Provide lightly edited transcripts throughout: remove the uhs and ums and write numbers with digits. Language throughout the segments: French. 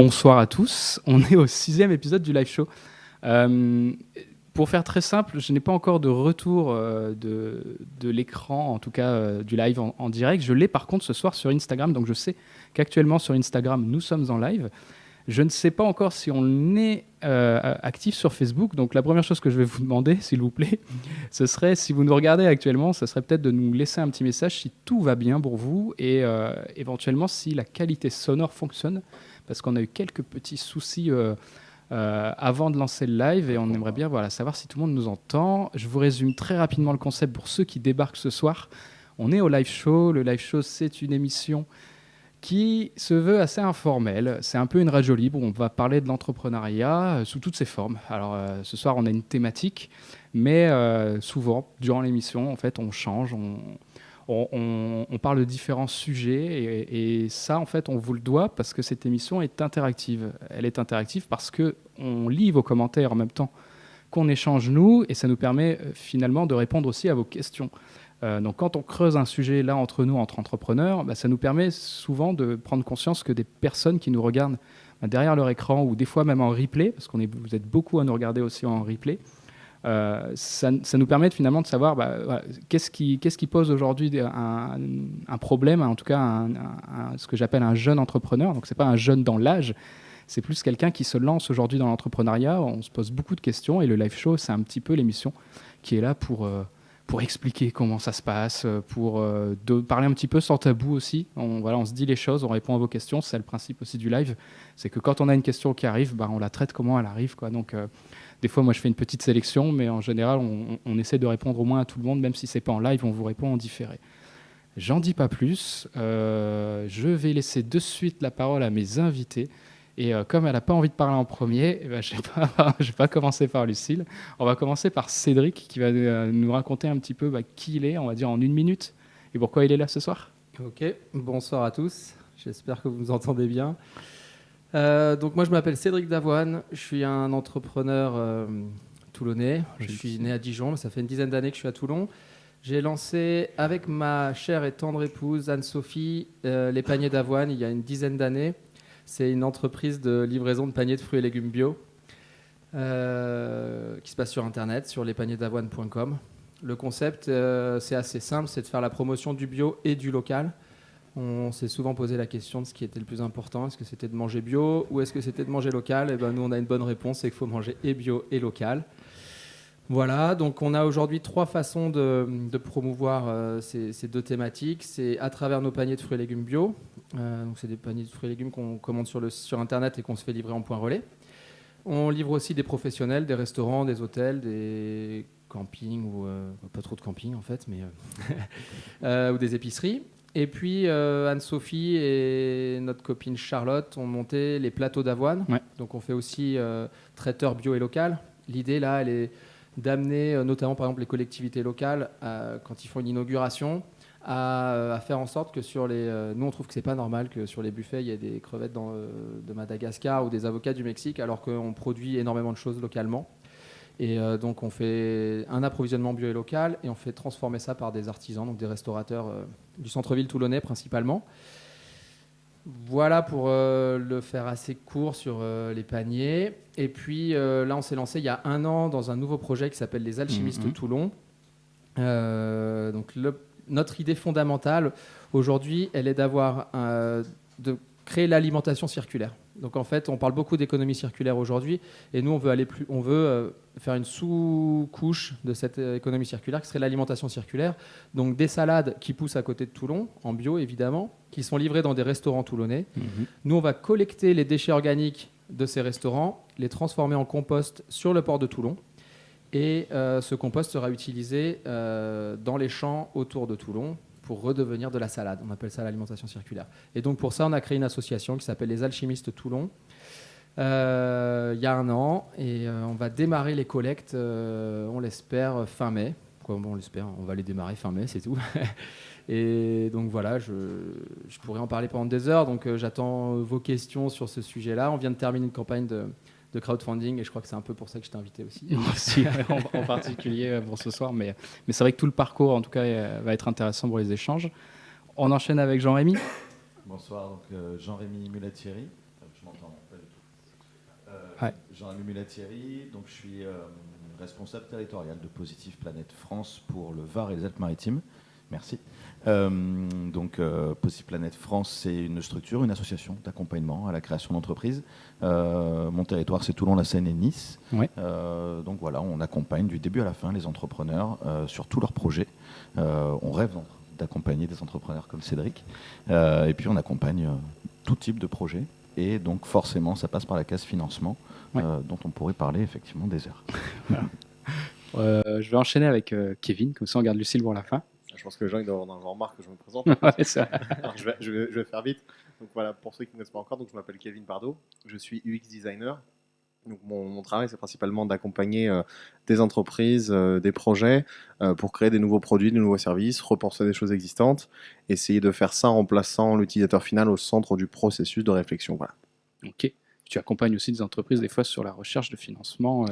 Bonsoir à tous, on est au 6e épisode du live show. Pour faire très simple, je n'ai pas encore de retour de l'écran, en tout cas du live en direct. Je l'ai par contre ce soir sur Instagram, donc je sais qu'actuellement sur Instagram, nous sommes en live. Je ne sais pas encore si on est actif sur Facebook, donc la première chose que je vais vous demander, s'il vous plaît, ce serait, si vous nous regardez actuellement, ce serait peut-être de nous laisser un petit message si tout va bien pour vous et éventuellement si la qualité sonore fonctionne, parce qu'on a eu quelques petits soucis avant de lancer le live et on aimerait bien savoir si tout le monde nous entend. Je vous résume très rapidement le concept pour ceux qui débarquent ce soir. On est au live show. Le live show, c'est une émission qui se veut assez informelle. C'est un peu une radio libre où on va parler de l'entrepreneuriat sous toutes ses formes. Alors ce soir, on a une thématique, mais souvent, durant l'émission, en fait, on change, on parle de différents sujets et ça, en fait, on vous le doit parce que cette émission est interactive. Elle est interactive parce qu'on lit vos commentaires en même temps qu'on échange nous et ça nous permet finalement de répondre aussi à vos questions. Donc quand on creuse un sujet là entre nous, entre entrepreneurs, ça nous permet souvent de prendre conscience que des personnes qui nous regardent derrière leur écran ou des fois même en replay, parce vous êtes beaucoup à nous regarder aussi en replay, ça nous permet finalement de savoir qu'est-ce qui pose aujourd'hui un problème, en tout cas ce que j'appelle un jeune entrepreneur. Donc c'est pas un jeune dans l'âge, c'est plus quelqu'un qui se lance aujourd'hui dans l'entrepreneuriat. On se pose beaucoup de questions et le live show, c'est un petit peu l'émission qui est là pour expliquer comment ça se passe, pour parler un petit peu sans tabou aussi. On se dit les choses, on répond à vos questions. C'est le principe aussi du live. C'est que quand on a une question qui arrive, on la traite comment elle arrive, quoi. Donc, des fois, moi, je fais une petite sélection, mais en général, on essaie de répondre au moins à tout le monde, même si ce n'est pas en live, on vous répond en différé. J'en dis pas plus. Je vais laisser de suite la parole à mes invités. Et comme elle n'a pas envie de parler en premier, je ne vais pas commencer par Lucille. On va commencer par Cédric qui va nous raconter un petit peu qui il est, on va dire en 1 minute, et pourquoi il est là ce soir. Ok, bonsoir à tous. J'espère que vous nous entendez bien. Donc moi je m'appelle Cédric Davoine, je suis un entrepreneur toulonnais. Je suis né à Dijon, mais ça fait une dizaine d'années que je suis à Toulon. J'ai lancé avec ma chère et tendre épouse Anne-Sophie les paniers d'avoine il y a une dizaine d'années. C'est une entreprise de livraison de paniers de fruits et légumes bio qui se passe sur Internet, sur lespaniersdavoine.com. Le concept, c'est assez simple, c'est de faire la promotion du bio et du local. On s'est souvent posé la question de ce qui était le plus important. Est-ce que c'était de manger bio ou est-ce que c'était de manger local ? Nous, on a une bonne réponse, c'est qu'il faut manger et bio et local. Voilà, donc on a aujourd'hui 3 façons de promouvoir ces 2 thématiques. C'est à travers nos paniers de fruits et légumes bio. Donc c'est des paniers de fruits et légumes qu'on commande sur Internet et qu'on se fait livrer en point relais. On livre aussi des professionnels, des restaurants, des hôtels, des campings, ou pas trop de camping en fait, mais ou des épiceries. Et puis Anne-Sophie et notre copine Charlotte ont monté les plateaux d'avoine. Ouais. Donc on fait aussi traiteur bio et local. L'idée là, elle est d'amener notamment par exemple les collectivités locales quand ils font une inauguration à faire en sorte que sur les... nous on trouve que c'est pas normal que sur les buffets il y ait des crevettes de Madagascar ou des avocats du Mexique alors qu'on produit énormément de choses localement. Et donc on fait un approvisionnement bio et local et on fait transformer ça par des artisans, donc des restaurateurs du centre-ville toulonnais principalement. Voilà pour le faire assez court sur les paniers. Et puis là, on s'est lancé il y a 1 an dans un nouveau projet qui s'appelle les Alchimistes Toulon. Donc notre idée fondamentale aujourd'hui, elle est de créer l'alimentation circulaire. Donc en fait, on parle beaucoup d'économie circulaire aujourd'hui, et nous on veut faire une sous-couche de cette économie circulaire qui serait l'alimentation circulaire. Donc des salades qui poussent à côté de Toulon, en bio évidemment, qui sont livrées dans des restaurants toulonnais. Nous on va collecter les déchets organiques de ces restaurants, les transformer en compost sur le port de Toulon, et ce compost sera utilisé dans les champs autour de Toulon pour redevenir de la salade. On appelle ça l'alimentation circulaire. Et donc pour ça, on a créé une association qui s'appelle les Alchimistes Toulon il y a 1 an, et on va démarrer les collectes, on l'espère, fin mai. On l'espère, on va les démarrer fin mai, c'est tout. Et donc voilà, je pourrais en parler pendant des heures, donc j'attends vos questions sur ce sujet-là. On vient de terminer une campagne de crowdfunding et je crois que c'est un peu pour ça que je t'ai invité aussi. Moi aussi, en particulier pour ce soir, mais c'est vrai que tout le parcours en tout cas va être intéressant pour les échanges. On enchaîne avec Jean-Rémy. Bonsoir, donc Jean-Rémy Mulatieri. Je m'entends. Ouais. Jean-Louis Mulat-Thierry, donc je suis responsable territorial de Positive Planète France pour le Var et les Alpes-Maritimes. Merci. Positive Planète France, c'est une structure, une association d'accompagnement à la création d'entreprises. Mon territoire, c'est Toulon, la Seine et Nice. Ouais. Donc voilà, on accompagne du début à la fin les entrepreneurs sur tous leurs projets. On rêve d'accompagner des entrepreneurs comme Cédric. Et puis on accompagne tout type de projet. Et donc forcément, ça passe par la case financement, dont on pourrait parler effectivement des heures. Voilà. Je vais enchaîner avec Kevin, comme ça on garde Lucille pour la fin. Je pense que les gens ils doivent en avoir marre que je me présente. Ouais, c'est vrai. Alors, je vais faire vite. Donc voilà, pour ceux qui ne connaissent pas encore, donc je m'appelle Kevin Pardo, je suis UX designer. Donc mon travail c'est principalement d'accompagner des entreprises, des projets pour créer des nouveaux produits, des nouveaux services, repenser des choses existantes, essayer de faire ça en plaçant l'utilisateur final au centre du processus de réflexion. Voilà. Ok. Tu accompagnes aussi des entreprises des fois sur la recherche de financement.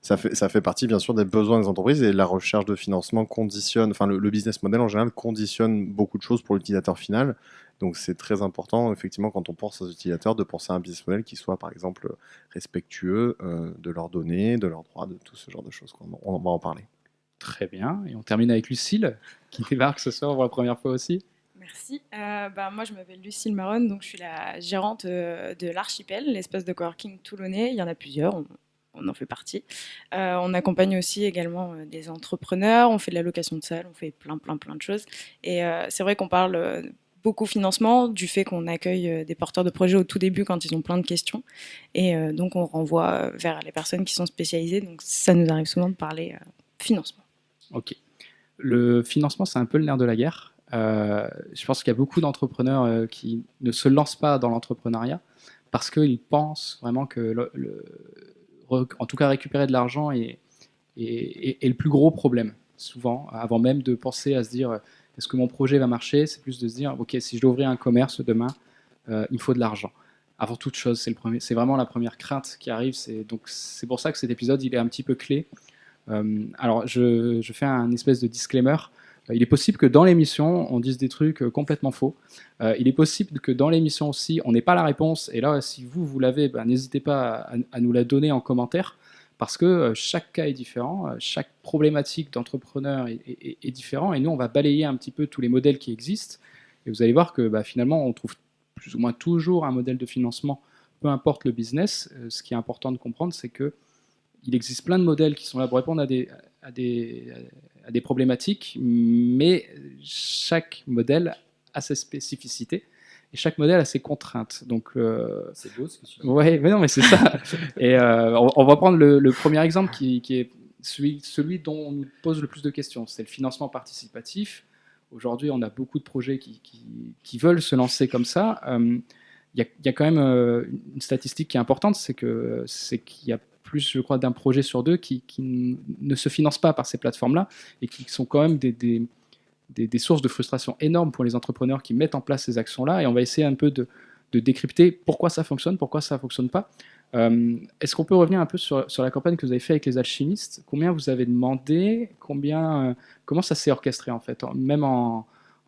Ça fait partie bien sûr des besoins des entreprises et la recherche de financement conditionne, enfin le business model en général conditionne beaucoup de choses pour l'utilisateur final. Donc c'est très important effectivement quand on pense aux utilisateurs de penser à un business model qui soit par exemple respectueux de leurs données, de leurs droits, de tout ce genre de choses. On va en parler. Très bien. Et on termine avec Lucille, qui débarque ce soir pour la première fois aussi. Merci. Moi, je m'appelle Lucille Maronne, donc je suis la gérante de l'Archipel, l'espace de coworking toulonnais. Il y en a plusieurs, on en fait partie. On accompagne aussi également des entrepreneurs, on fait de la location de salles, on fait plein de choses. Et c'est vrai qu'on parle beaucoup financement, du fait qu'on accueille des porteurs de projets au tout début quand ils ont plein de questions. Et donc, on renvoie vers les personnes qui sont spécialisées. Donc, ça nous arrive souvent de parler financement. Ok. Le financement, c'est un peu le nerf de la guerre. Je pense qu'il y a beaucoup d'entrepreneurs qui ne se lancent pas dans l'entrepreneuriat parce qu'ils pensent vraiment que, en tout cas, récupérer de l'argent est le plus gros problème. Souvent, avant même de penser à se dire est-ce que mon projet va marcher, c'est plus de se dire ok, si je dois ouvrir un commerce demain, il me faut de l'argent. Avant toute chose, c'est vraiment la première crainte qui arrive. Donc c'est pour ça que cet épisode il est un petit peu clé. Alors je fais un espèce de disclaimer. Il est possible que dans l'émission, on dise des trucs complètement faux. Il est possible que dans l'émission aussi, on n'ait pas la réponse. Et là, si vous l'avez, n'hésitez pas à nous la donner en commentaire. Parce que chaque cas est différent, chaque problématique d'entrepreneur est différent. Et nous, on va balayer un petit peu tous les modèles qui existent. Et vous allez voir que finalement, on trouve plus ou moins toujours un modèle de financement, peu importe le business. Ce qui est important de comprendre, c'est que il existe plein de modèles qui sont là pour répondre à des problématiques, mais chaque modèle a ses spécificités et chaque modèle a ses contraintes. Donc, c'est beau ce que tu dis. Ouais, mais non, mais c'est ça. Et on va prendre le premier exemple qui est celui dont on nous pose le plus de questions, c'est le financement participatif. Aujourd'hui, on a beaucoup de projets qui veulent se lancer comme ça. Il y a quand même une statistique qui est importante, c'est qu'il y a plus, je crois, d'un projet sur deux qui ne se financent pas par ces plateformes-là et qui sont quand même des sources de frustration énormes pour les entrepreneurs qui mettent en place ces actions-là. Et on va essayer un peu de décrypter pourquoi ça fonctionne pas. Est-ce qu'on peut revenir un peu sur la campagne que vous avez faite avec les alchimistes? Combien vous avez demandé? Comment ça s'est orchestré en fait? Même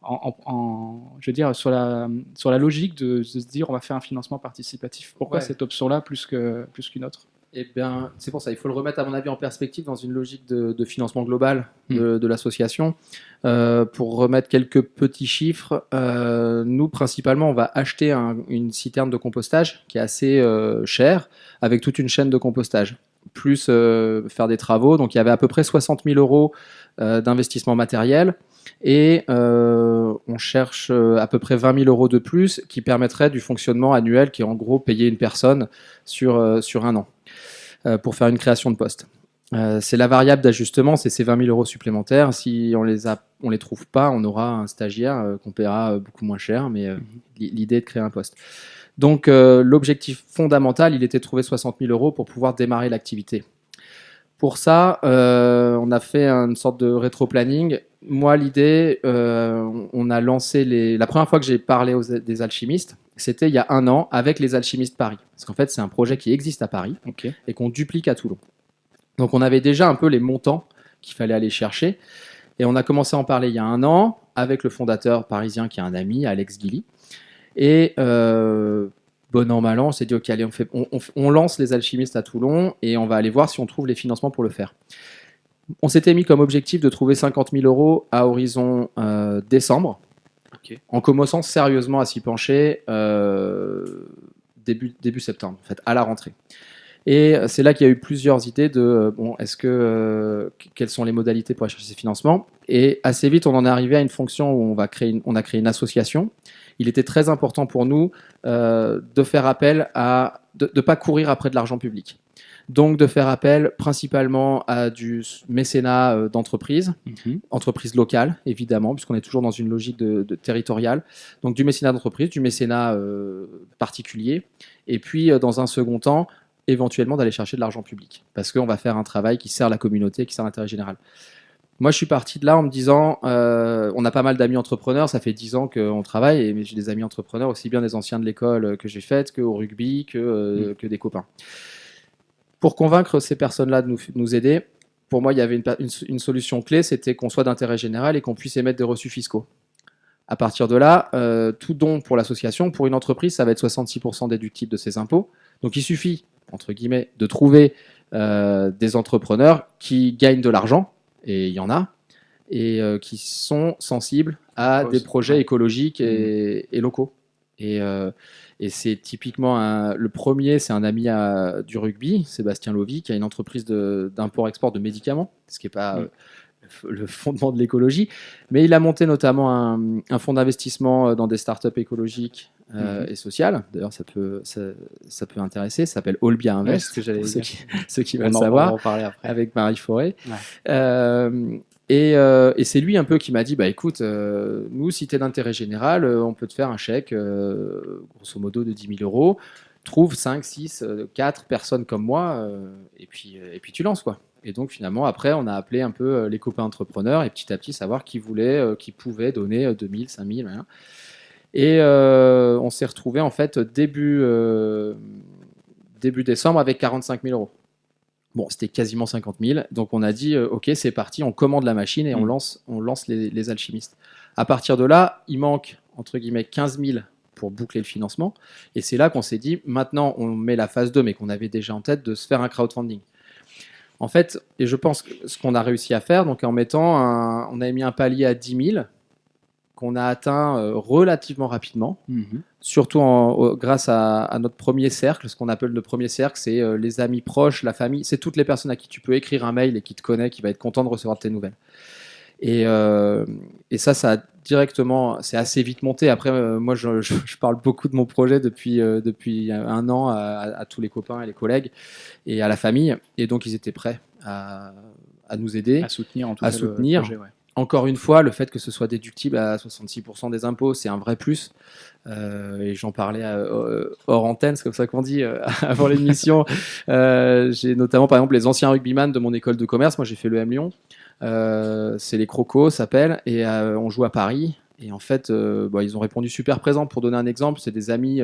je veux dire, sur la logique de se dire on va faire un financement participatif. Pourquoi cette option-là plus qu'une autre? Eh bien, c'est pour ça, il faut le remettre à mon avis en perspective dans une logique de financement global de l'association. Pour remettre quelques petits chiffres, nous principalement on va acheter une citerne de compostage qui est assez chère, avec toute une chaîne de compostage, plus faire des travaux. Donc il y avait à peu près 60 000 euros d'investissement matériel. Et on cherche à peu près 20 000 euros de plus qui permettrait du fonctionnement annuel, qui est en gros payer une personne sur un an pour faire une création de poste. C'est la variable d'ajustement, c'est ces 20 000 euros supplémentaires. Si on les trouve pas, on aura un stagiaire qu'on paiera beaucoup moins cher, mais l'idée est de créer un poste. Donc l'objectif fondamental, il était de trouver 60 000 euros pour pouvoir démarrer l'activité. Pour ça, on a fait une sorte de rétro-planning. Moi, l'idée, on a lancé la première fois que j'ai parlé des alchimistes, c'était il y a 1 an avec les alchimistes Paris. Parce qu'en fait, c'est un projet qui existe à Paris et qu'on duplique à Toulon. Donc, on avait déjà un peu les montants qu'il fallait aller chercher. Et on a commencé à en parler il y a 1 an avec le fondateur parisien qui est un ami, Alex Guilly. Et bon an, mal an, on s'est dit, ok, allez, on lance les alchimistes à Toulon et on va aller voir si on trouve les financements pour le faire. On s'était mis comme objectif de trouver 50 000 euros à horizon décembre, en commençant sérieusement à s'y pencher début septembre, en fait, à la rentrée. Et c'est là qu'il y a eu plusieurs idées de quelles sont les modalités pour aller chercher ces financements. Et assez vite, on en est arrivé à une fonction où on a créé une association. Il était très important pour nous de faire appel de ne pas courir après de l'argent public. Donc de faire appel principalement à du mécénat d'entreprises, entreprises locales évidemment, puisqu'on est toujours dans une logique de territoriale. Donc du mécénat d'entreprise, du mécénat particulier. Et puis dans un second temps, éventuellement d'aller chercher de l'argent public, parce qu'on va faire un travail qui sert la communauté, qui sert l'intérêt général. Moi, je suis parti de là en me disant, on a pas mal d'amis entrepreneurs, ça fait 10 ans qu'on travaille, et j'ai des amis entrepreneurs, aussi bien des anciens de l'école que j'ai faite, qu'au rugby, que des copains. Pour convaincre ces personnes-là de nous aider, pour moi, il y avait une solution clé, c'était qu'on soit d'intérêt général et qu'on puisse émettre des reçus fiscaux. À partir de là, tout don pour l'association, pour une entreprise, ça va être 66% déductible de ses impôts. Donc il suffit, entre guillemets, de trouver des entrepreneurs qui gagnent de l'argent, et il y en a, et qui sont sensibles à des projets écologiques et locaux. Et c'est typiquement le premier, c'est un ami du rugby, Sébastien Lovy, qui a une entreprise d'import-export de médicaments, ce qui n'est pas le fondement de l'écologie, mais il a monté notamment un fonds d'investissement dans des startups écologiques et sociales. D'ailleurs, ça peut intéresser. Ça s'appelle Olbia Invest, pour ceux qui veulent savoir, avec Marie Forêt. Ouais. Et c'est lui un peu qui m'a dit, bah écoute, nous, si tu es d'intérêt général, on peut te faire un chèque, grosso modo, de 10 000 euros. Trouve 5, 6, 4 personnes comme moi, et puis tu lances, quoi. Et donc, finalement, après, on a appelé un peu les copains entrepreneurs, et petit à petit, savoir qui pouvait donner 2 000, 5 000, voilà. Et on s'est retrouvé en fait, début décembre, avec 45 000 euros. Bon, c'était quasiment 50 000. Donc, on a dit, OK, c'est parti, on commande la machine et on lance les alchimistes. À partir de là, il manque, entre guillemets, 15 000 pour boucler le financement. Et c'est là qu'on s'est dit, maintenant, on met la phase 2, mais qu'on avait déjà en tête, de se faire un crowdfunding. En fait, et je pense que ce qu'on a réussi à faire, donc en mettant on avait mis un palier à 10 000, qu'on a atteint relativement rapidement, surtout grâce à notre premier cercle. Ce qu'on appelle le premier cercle, c'est les amis proches, la famille, c'est toutes les personnes à qui tu peux écrire un mail et qui te connaît, qui va être content de recevoir tes nouvelles. Et ça a directement, c'est assez vite monté. Après, moi, je parle beaucoup de mon projet depuis un an à tous les copains et les collègues et à la famille. Et donc, ils étaient prêts à nous aider, à soutenir en tout cas le projet, ouais. Encore une fois, le fait que ce soit déductible à 66% des impôts, c'est un vrai plus. Et j'en parlais hors antenne, c'est comme ça qu'on dit, avant l'émission. J'ai notamment, par exemple, les anciens rugbyman de mon école de commerce. Moi, j'ai fait l'EM Lyon. C'est les Crocos, ça s'appelle. Et on joue à Paris. Et en fait, ils ont répondu super présent. Pour donner un exemple, c'est des amis...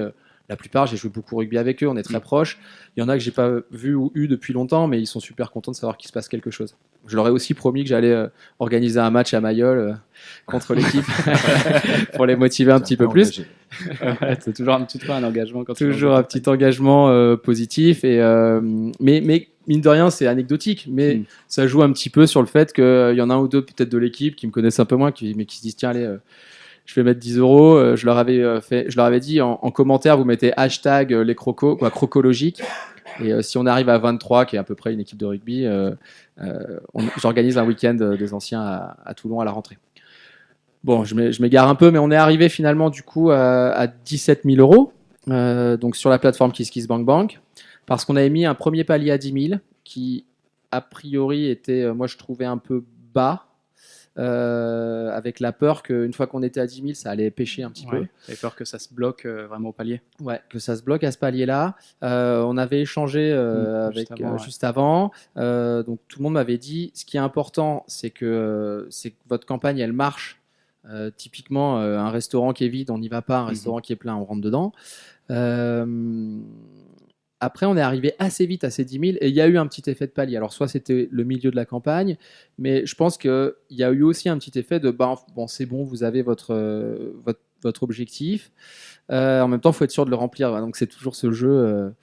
la plupart, j'ai joué beaucoup au rugby avec eux, on est très proches. Il y en a que j'ai pas vu ou eu depuis longtemps, mais ils sont super contents de savoir qu'il se passe quelque chose. Je leur ai aussi promis que j'allais organiser un match à Mayol contre l'équipe pour les motiver un petit peu plus. Ouais, c'est toujours un petit engagement. Toujours un petit engagement positif. Mais mine de rien, c'est anecdotique, mais ça joue un petit peu sur le fait qu'il y en a un ou deux peut-être de l'équipe qui me connaissent un peu moins, mais qui se disent tiens, allez... je vais mettre 10 euros. Je leur avais dit en commentaire, vous mettez hashtag les crocos, quoi, crocologique. Et si on arrive à 23, qui est à peu près une équipe de rugby, j'organise un week-end des anciens à Toulon à la rentrée. Bon, je m'égare un peu, mais on est arrivé finalement du coup à 17 000 euros, donc sur la plateforme KissKissBankBank, parce qu'on avait mis un premier palier à 10 000, qui a priori était, moi je trouvais un peu bas. Avec la peur qu'une fois qu'on était à 10 000, ça allait pêcher un petit peu. J'avais peur que ça se bloque vraiment au palier. Ouais, que ça se bloque à ce palier-là. On avait échangé juste avant. Donc tout le monde m'avait dit, ce qui est important, c'est que votre campagne, elle marche. Typiquement, un restaurant qui est vide, on n'y va pas. Un restaurant qui est plein, on rentre dedans. Après, on est arrivé assez vite à ces 10 000 et il y a eu un petit effet de palier. Alors, soit c'était le milieu de la campagne, mais je pense qu'il y a eu aussi un petit effet de bon, c'est bon, vous avez votre votre objectif. En même temps, il faut être sûr de le remplir. Donc, c'est toujours ce jeu.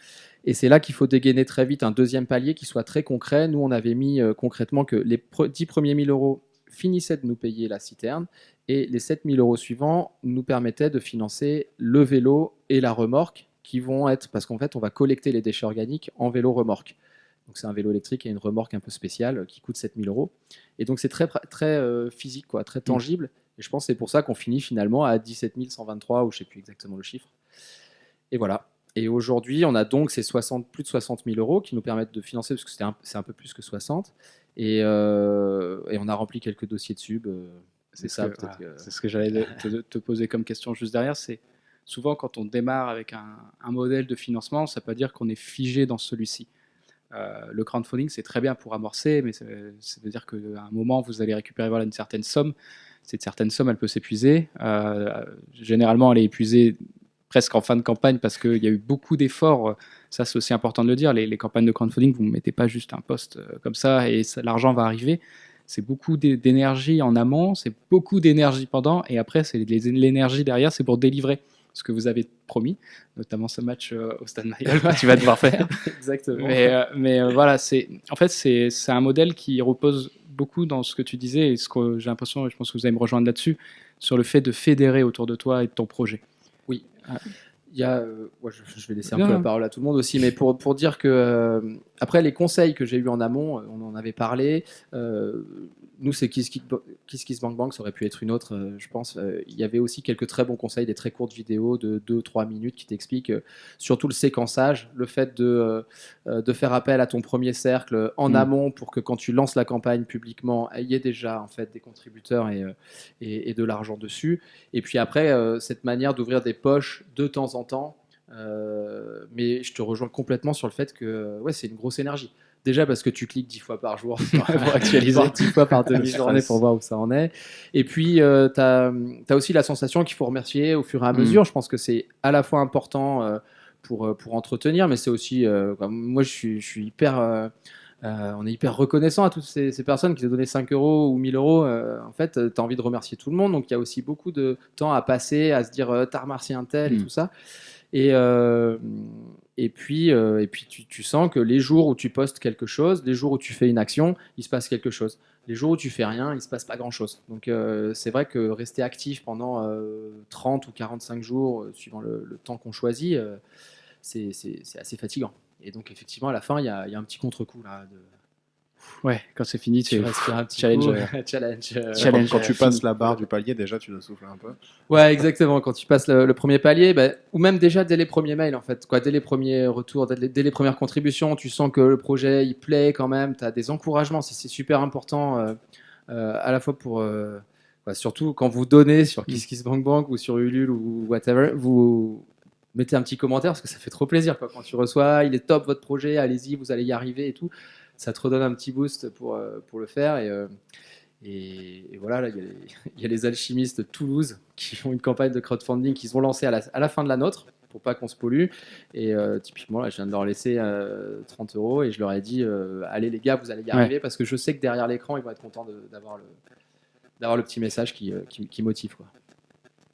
Et c'est là qu'il faut dégainer très vite un deuxième palier qui soit très concret. Nous, on avait mis concrètement que les 10 premiers 1000 euros finissaient de nous payer la citerne et les 7000 euros suivants nous permettaient de financer le vélo et la remorque qui vont être, parce qu'en fait, on va collecter les déchets organiques en vélo-remorque. Donc, c'est un vélo électrique et une remorque un peu spéciale qui coûte 7000 euros. Et donc, c'est très, très physique, quoi, très tangible. Et je pense que c'est pour ça qu'on finit finalement à 17 123, ou je ne sais plus exactement le chiffre. Et voilà. Et aujourd'hui, on a donc ces plus de 60 000 euros qui nous permettent de financer, parce que c'est un peu plus que 60. Et on a rempli quelques dossiers dessus. C'est ça, peut-être. C'est ce que j'allais te poser comme question juste derrière. C'est souvent quand on démarre avec un modèle de financement, ça ne veut pas dire qu'on est figé dans celui-ci. Le crowdfunding, c'est très bien pour amorcer, mais ça veut dire qu'à un moment, vous allez récupérer une certaine somme. Cette certaine somme, elle peut s'épuiser. Généralement, elle est épuisée presque en fin de campagne parce qu'il y a eu beaucoup d'efforts. Ça, c'est aussi important de le dire. Les campagnes de crowdfunding, vous ne mettez pas juste un post comme ça et l'argent va arriver. C'est beaucoup d'énergie en amont, c'est beaucoup d'énergie pendant, et après, c'est l'énergie derrière, c'est pour délivrer ce que vous avez promis, notamment ce match au Stade Mayol que tu vas devoir faire. Exactement. Mais voilà, en fait, c'est un modèle qui repose beaucoup dans ce que tu disais, et ce que j'ai l'impression, et je pense que vous allez me rejoindre là-dessus, sur le fait de fédérer autour de toi et de ton projet. Oui. Il y a, je vais laisser un peu la parole à tout le monde aussi, mais pour dire que, après, les conseils que j'ai eus en amont, on en avait parlé. Nous, c'est KissKissBankBank, ça aurait pu être une autre, je pense. Il y avait aussi quelques très bons conseils, des très courtes vidéos de 2-3 minutes qui t'expliquent surtout le séquençage, le fait de faire appel à ton premier cercle en amont pour que quand tu lances la campagne publiquement, il y ait déjà en fait des contributeurs et de l'argent dessus. Et puis après, cette manière d'ouvrir des poches de temps en temps. Mais je te rejoins complètement sur le fait que c'est une grosse énergie. Déjà parce que tu cliques 10 fois par jour pour actualiser, 10 fois par demi-journée pour voir où ça en est. Et puis, tu as aussi la sensation qu'il faut remercier au fur et à mesure. Je pense que c'est à la fois important pour entretenir, mais c'est aussi... moi, je suis hyper... on est hyper reconnaissant à toutes ces personnes qui t'ont donné 5 euros ou 1000 euros. En fait, tu as envie de remercier tout le monde. Donc, il y a aussi beaucoup de temps à passer, à se dire t'as remercié un tel et tout ça. Et puis tu sens que les jours où tu postes quelque chose, les jours où tu fais une action, il se passe quelque chose. Les jours où tu fais rien, il se passe pas grand-chose. Donc c'est vrai que rester actif pendant 30 ou 45 jours, suivant le temps qu'on choisit, c'est assez fatigant. Et donc effectivement, à la fin, il y a un petit contre-coup là. Ouais, quand c'est fini, tu respires un petit challenge. Challenge. Quand tu passes la barre du palier, déjà, tu dois souffler un peu. Ouais, exactement. Quand tu passes le premier palier, ou même déjà dès les premiers mails, en fait, dès les premiers retours, dès les premières contributions, tu sens que le projet, il plaît quand même. Tu as des encouragements. C'est super important, à la fois pour... surtout quand vous donnez sur KissKissBankBank ou sur Ulule ou whatever, vous mettez un petit commentaire parce que ça fait trop plaisir. Quand tu reçois, il est top votre projet, allez-y, vous allez y arriver et tout. Ça te redonne un petit boost pour le faire. Et voilà, là, il y a les alchimistes de Toulouse qui font une campagne de crowdfunding qu'ils ont lancée à la fin de la nôtre pour pas qu'on se pollue. Et typiquement, là, je viens de leur laisser 30 euros et je leur ai dit allez les gars, vous allez y arriver parce que je sais que derrière l'écran, ils vont être contents d'avoir le petit message qui motive, quoi.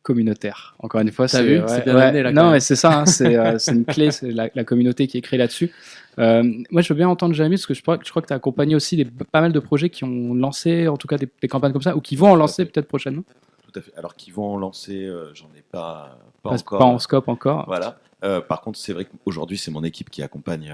Communautaire. Encore une fois, c'est bien amené, là, non, mais c'est ça, hein, c'est une clé, c'est la communauté qui est créée là-dessus. Moi, je veux bien entendre Jérémy, parce que je crois que tu as accompagné aussi pas mal de projets qui ont lancé, en tout cas, des campagnes comme ça, ou qui vont en lancer peut-être prochainement. Tout à fait. Alors, qui vont en lancer, j'en ai pas encore. Pas en scope encore. Voilà. Par contre, c'est vrai qu'aujourd'hui, c'est mon équipe qui accompagne.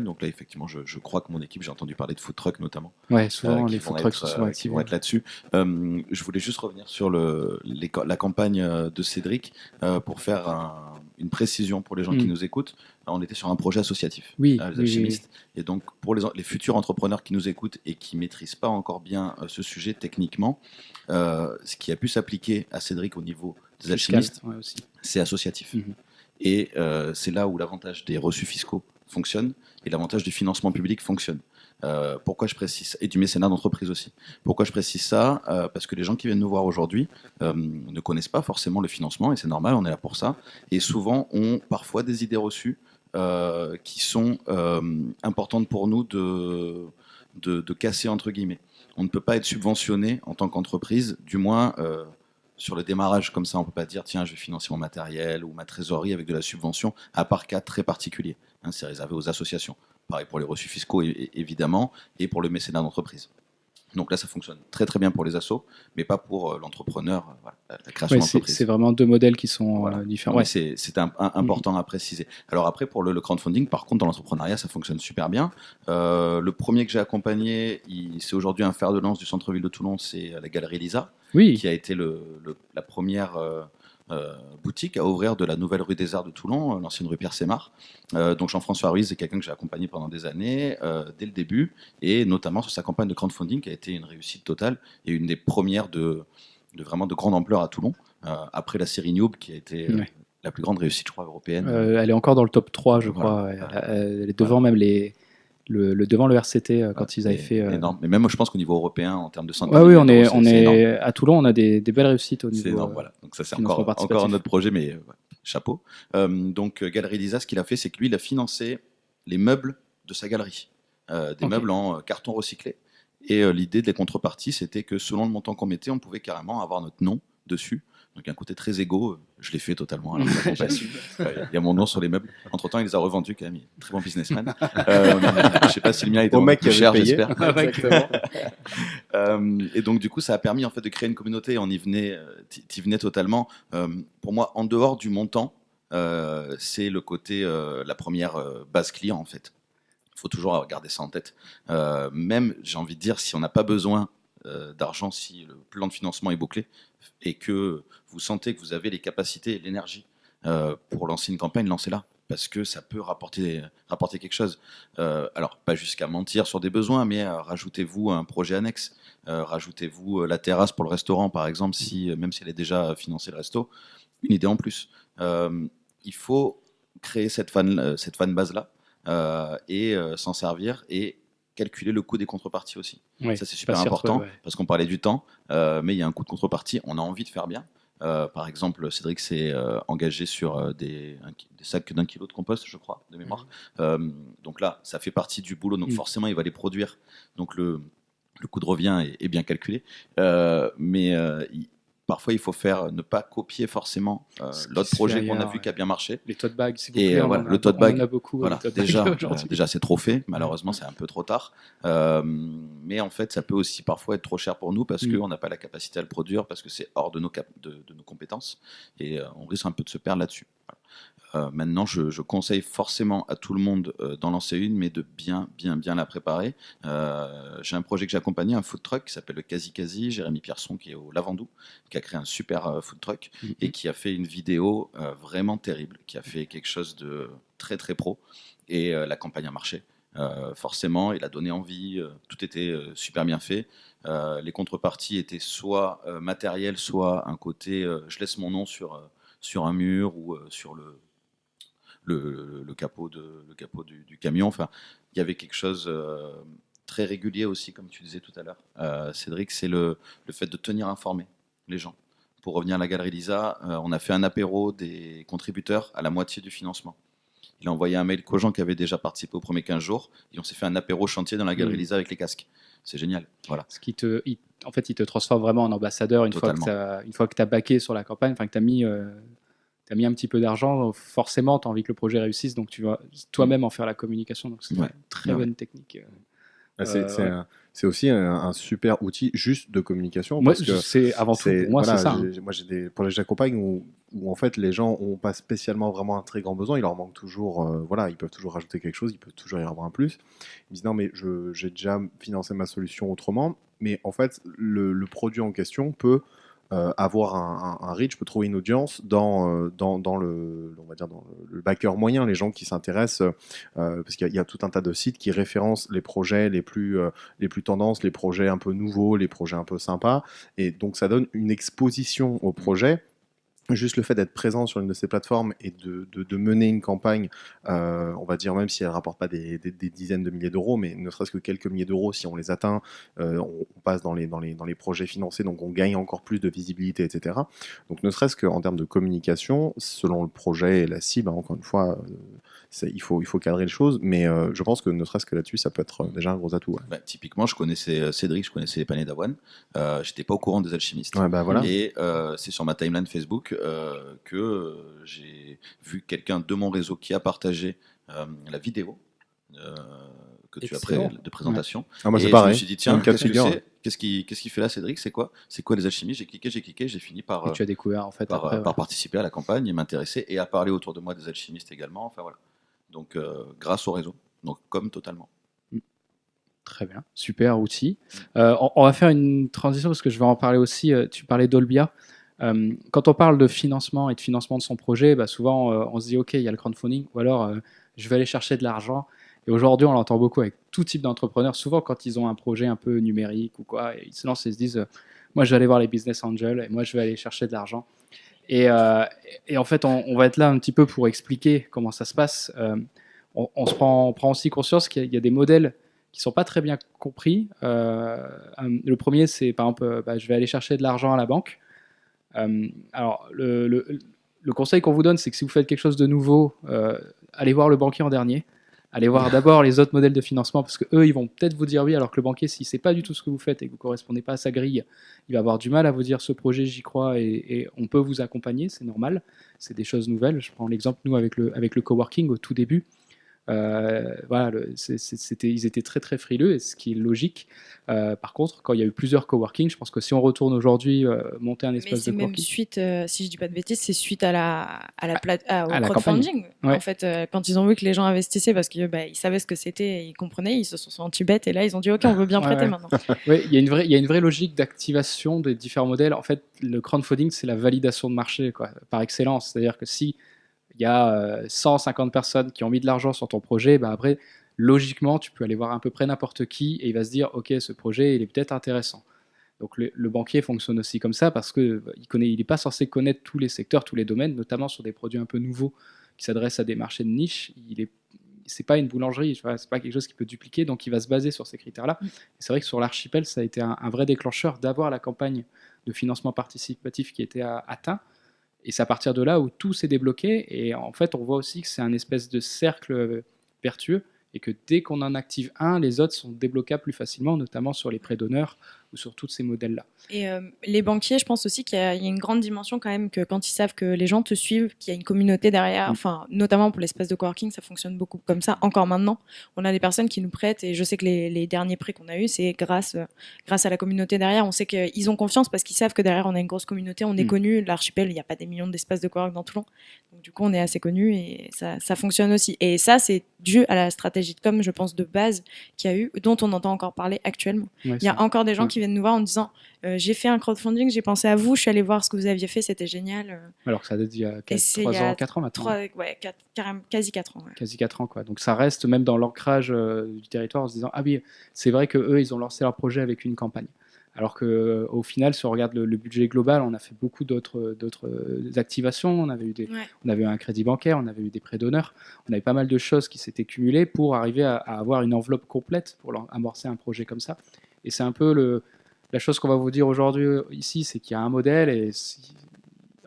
Donc là, effectivement, je crois que mon équipe, j'ai entendu parler de food truck notamment. Ouais, souvent les food trucks sont souvent qui vont être là-dessus. Je voulais juste revenir sur la campagne de Cédric pour faire une précision pour les gens qui nous écoutent. On était sur un projet associatif, les alchimistes. Et donc, pour les futurs entrepreneurs qui nous écoutent et qui maîtrisent pas encore bien ce sujet techniquement, ce qui a pu s'appliquer à Cédric au niveau des alchimistes, c'est associatif. Et c'est là où l'avantage des reçus fiscaux fonctionne et l'avantage du financement public fonctionne. Pourquoi je précise ça ? Et du mécénat d'entreprise aussi. Pourquoi je précise ça ? Parce que les gens qui viennent nous voir aujourd'hui ne connaissent pas forcément le financement, et c'est normal, on est là pour ça, et souvent ont parfois des idées reçues qui sont importantes pour nous de casser, entre guillemets. On ne peut pas être subventionné en tant qu'entreprise, du moins sur le démarrage comme ça, on peut pas dire tiens, je vais financer mon matériel ou ma trésorerie avec de la subvention, à part cas très particuliers. Hein, c'est réservé aux associations. Pareil pour les reçus fiscaux évidemment, et pour le mécénat d'entreprise. Donc là, ça fonctionne très très bien pour les assos, mais pas pour l'entrepreneur, voilà, la création d'entreprise. C'est vraiment deux modèles qui sont différents. Ouais. C'est important à préciser. Alors après, pour le crowdfunding, par contre, dans l'entrepreneuriat, ça fonctionne super bien. Le premier que j'ai accompagné, c'est aujourd'hui un fer de lance du centre-ville de Toulon, c'est la Galerie Lisa, qui a été la première boutique à ouvrir de la nouvelle rue des Arts de Toulon, l'ancienne rue Pierre Sémar. Donc Jean-François Ruiz est quelqu'un que j'ai accompagné pendant des années, dès le début, et notamment sur sa campagne de crowdfunding qui a été une réussite totale et une des premières de vraiment de grande ampleur à Toulon, après la série Noob qui a été la plus grande réussite, je crois, européenne. Elle est encore dans le top 3, je crois. Elle est devant même devant le RCT quand ils avaient fait. Énorme. Mais même, je pense qu'au niveau européen, en termes de santé. Oui, à Toulon, on a des belles réussites au niveau. C'est énorme, voilà. Donc ça, c'est encore un autre projet, mais chapeau. Donc Galerie Lisa, ce qu'il a fait, c'est que lui, il a financé les meubles de sa galerie, des meubles en carton recyclé. Et l'idée des contreparties, c'était que selon le montant qu'on mettait, on pouvait carrément avoir notre nom dessus. Donc un côté très égo, je l'ai fait totalement. Il y a mon nom sur les meubles. Entre-temps, il les a revendus quand même. Il est un très bon businessman. Je ne sais pas si le mien était au plus cher, j'espère. Exactement. Et donc du coup, ça a permis en fait de créer une communauté. On y venait, t'y venais totalement. Pour moi, en dehors du montant, c'est le côté la première base client en fait. Il faut toujours garder ça en tête. Même, j'ai envie de dire, si on n'a pas besoin d'argent, si le plan de financement est bouclé et que vous sentez que vous avez les capacités et l'énergie pour lancer une campagne, lancez-la. Parce que ça peut rapporter quelque chose. Alors, pas jusqu'à mentir sur des besoins, mais rajoutez-vous un projet annexe. Rajoutez-vous la terrasse pour le restaurant, par exemple, même si elle est déjà financée le resto, une idée en plus. Il faut créer cette fan base-là et s'en servir et calculer le coût des contreparties aussi. Ça, c'est super important parce qu'on parlait du temps, mais il y a un coût de contrepartie. On a envie de faire bien. Par exemple, Cédric s'est engagé sur des sacs d'1 kilo de compost, je crois, de mémoire. Donc là, ça fait partie du boulot. Donc forcément, il va les produire. Donc le coût de revient est bien calculé. Mais parfois, il faut ne pas copier forcément l'autre projet qu'on a vu qui a bien marché. Les tote bags, s'il vous plaît. Le tote bag, on en a beaucoup. Voilà, déjà, c'est trop fait. Malheureusement, c'est un peu trop tard. Mais en fait, ça peut aussi parfois être trop cher pour nous parce qu'on n'a pas la capacité à le produire, parce que c'est hors de nos compétences. Et on risque un peu de se perdre là-dessus. Voilà. Maintenant, je conseille forcément à tout le monde d'en lancer une, mais de bien la préparer. J'ai un projet que j'ai accompagné, un food truck qui s'appelle le Quasi, Jérémy Pierson, qui est au Lavandou, qui a créé un super food truck et qui a fait une vidéo vraiment terrible, qui a fait quelque chose de très très pro, et la campagne a marché. Forcément, il a donné envie, tout était super bien fait. Les contreparties étaient soit matérielles, soit un côté je laisse mon nom sur un mur ou sur le capot du camion. Enfin, il y avait quelque chose très régulier aussi, comme tu disais tout à l'heure, Cédric, c'est le fait de tenir informés les gens. Pour revenir à la Galerie Lisa, on a fait un apéro des contributeurs à la moitié du financement. Il a envoyé un mail qu'aux gens qui avaient déjà participé aux premiers 15 jours, et on s'est fait un apéro chantier dans la Galerie Lisa avec les casques. C'est génial. Voilà. Il te transforme vraiment en ambassadeur une fois que tu as backé sur la campagne, que tu as mis un petit peu d'argent, forcément tu as envie que le projet réussisse, donc tu vas toi-même en faire la communication. Donc c'est une très bonne technique. C'est aussi un super outil juste de communication. Moi, c'est avant tout pour moi, c'est ça. Moi, j'ai des projets que j'accompagne où en fait les gens n'ont pas spécialement vraiment un très grand besoin. Il leur manque toujours, ils peuvent toujours rajouter quelque chose, il peut toujours y avoir un plus. Ils me disent non, mais j'ai déjà financé ma solution autrement. Mais en fait, le produit en question peut avoir un reach, peut trouver une audience dans le backer moyen, les gens qui s'intéressent, parce qu'il y a tout un tas de sites qui référencent les projets les plus tendances, les projets un peu nouveaux, les projets un peu sympas, et donc ça donne une exposition au projet. Juste le fait d'être présent sur une de ces plateformes et de mener une campagne, on va dire, même si elle ne rapporte pas des dizaines de milliers d'euros, mais ne serait-ce que quelques milliers d'euros, si on les atteint, on passe dans les projets financés, donc on gagne encore plus de visibilité, etc. Donc ne serait-ce qu'en termes de communication, selon le projet et la cible, encore une fois, il faut cadrer les choses, mais je pense que ne serait-ce que là-dessus, ça peut être déjà un gros atout. Ouais. Bah, typiquement, je connaissais Cédric, je connaissais les paniers d'avoine. J'étais pas au courant des alchimistes. Ouais, bah voilà. Et c'est sur ma timeline Facebook que j'ai vu quelqu'un de mon réseau qui a partagé la vidéo que tu as de présentation. Ah, moi, et c'est je pareil. me suis dit, tiens, Qu'est-ce qu'il fait là, Cédric? C'est quoi les alchimistes? J'ai cliqué, j'ai fini par, Et tu as découvert en fait après, par participer à la campagne et m'intéresser et à parler autour de moi des alchimistes également. Enfin voilà. Donc grâce au réseau. Donc comme totalement. Très bien, super outil. On va faire une transition parce que je vais en parler aussi. Tu parlais d'Olbia. Quand on parle de financement et de financement de son projet, bah souvent on se dit ok, il y a le crowdfunding, ou alors je vais aller chercher de l'argent. Et aujourd'hui, on l'entend beaucoup avec tout type d'entrepreneurs. Souvent, quand ils ont un projet un peu numérique ou quoi, ils se lancent et se disent moi, je vais aller voir les business angels et moi, je vais aller chercher de l'argent. Et en fait, on va être là un petit peu pour expliquer comment ça se passe. On prend aussi conscience qu'il y a des modèles qui sont pas très bien compris. Le premier, c'est par exemple, je vais aller chercher de l'argent à la banque. Alors, le conseil qu'on vous donne, c'est que si vous faites quelque chose de nouveau, allez voir le banquier en dernier. Allez voir d'abord les autres modèles de financement, parce qu'eux, ils vont peut-être vous dire oui, alors que le banquier, si c'est pas du tout ce que vous faites et que vous ne correspondez pas à sa grille, il va avoir du mal à vous dire ce projet, j'y crois, et on peut vous accompagner, c'est normal. C'est des choses nouvelles. Je prends l'exemple, nous, avec le coworking, au tout début. Voilà, ils étaient très très frileux, et ce qui est logique. Par contre, quand il y a eu plusieurs coworking, je pense que si on retourne aujourd'hui monter un espace de coworking, même suite, si je dis pas de bêtises, c'est suite au crowdfunding. Ouais. En fait, quand ils ont vu que les gens investissaient parce qu'ils savaient ce que c'était, et ils comprenaient, ils se sont sentis bêtes, et là ils ont dit ok, on veut bien prêter maintenant. Oui, il y a une vraie logique d'activation des différents modèles. En fait, le crowdfunding, c'est la validation de marché, quoi, par excellence. C'est-à-dire que si il y a 150 personnes qui ont mis de l'argent sur ton projet, bah après, logiquement, tu peux aller voir à peu près n'importe qui et il va se dire, ok, ce projet, il est peut-être intéressant. Donc le banquier fonctionne aussi comme ça parce qu'il n'est pas censé connaître tous les secteurs, tous les domaines, notamment sur des produits un peu nouveaux qui s'adressent à des marchés de niche. C'est pas une boulangerie, c'est pas quelque chose qu'il peut dupliquer, donc il va se baser sur ces critères-là. Et c'est vrai que sur l'archipel, ça a été un vrai déclencheur d'avoir la campagne de financement participatif qui était atteint. Et c'est à partir de là où tout s'est débloqué. Et en fait, on voit aussi que c'est un espèce de cercle vertueux et que dès qu'on en active un, les autres sont débloquables plus facilement, notamment sur les prêts d'honneur ou sur tous ces modèles-là. Et les banquiers, je pense aussi qu'il y a une grande dimension quand même, que quand ils savent que les gens te suivent, qu'il y a une communauté derrière, enfin, notamment pour l'espace de coworking, ça fonctionne beaucoup comme ça, encore maintenant. On a des personnes qui nous prêtent, et je sais que les derniers prêts qu'on a eus, c'est grâce à la communauté derrière. On sait qu'ils ont confiance parce qu'ils savent que derrière, on a une grosse communauté, on est connu. L'archipel, il n'y a pas des millions d'espaces de coworking dans Toulon. Donc du coup, on est assez connu et ça fonctionne aussi. Et ça, c'est dû à la stratégie de com, je pense, de base qu'il y a eu, dont on entend encore parler actuellement. Ouais, il y a encore des gens qui viennent nous voir en disant j'ai fait un crowdfunding, j'ai pensé à vous, je suis allé voir ce que vous aviez fait, c'était génial. Alors que ça date d'il y a 4 ans maintenant. Quasi 4 ans. Ouais. Quasi 4 ans, quoi. Donc ça reste même dans l'ancrage du territoire en se disant ah oui, c'est vrai qu'eux, ils ont lancé leur projet avec une campagne. Alors qu'au final, si on regarde le budget global, on a fait beaucoup d'autres activations. On avait eu un crédit bancaire, on avait eu des prêts d'honneur, on avait pas mal de choses qui s'étaient cumulées pour arriver à avoir une enveloppe complète pour amorcer un projet comme ça. Et c'est un peu la chose qu'on va vous dire aujourd'hui ici, c'est qu'il y a un modèle et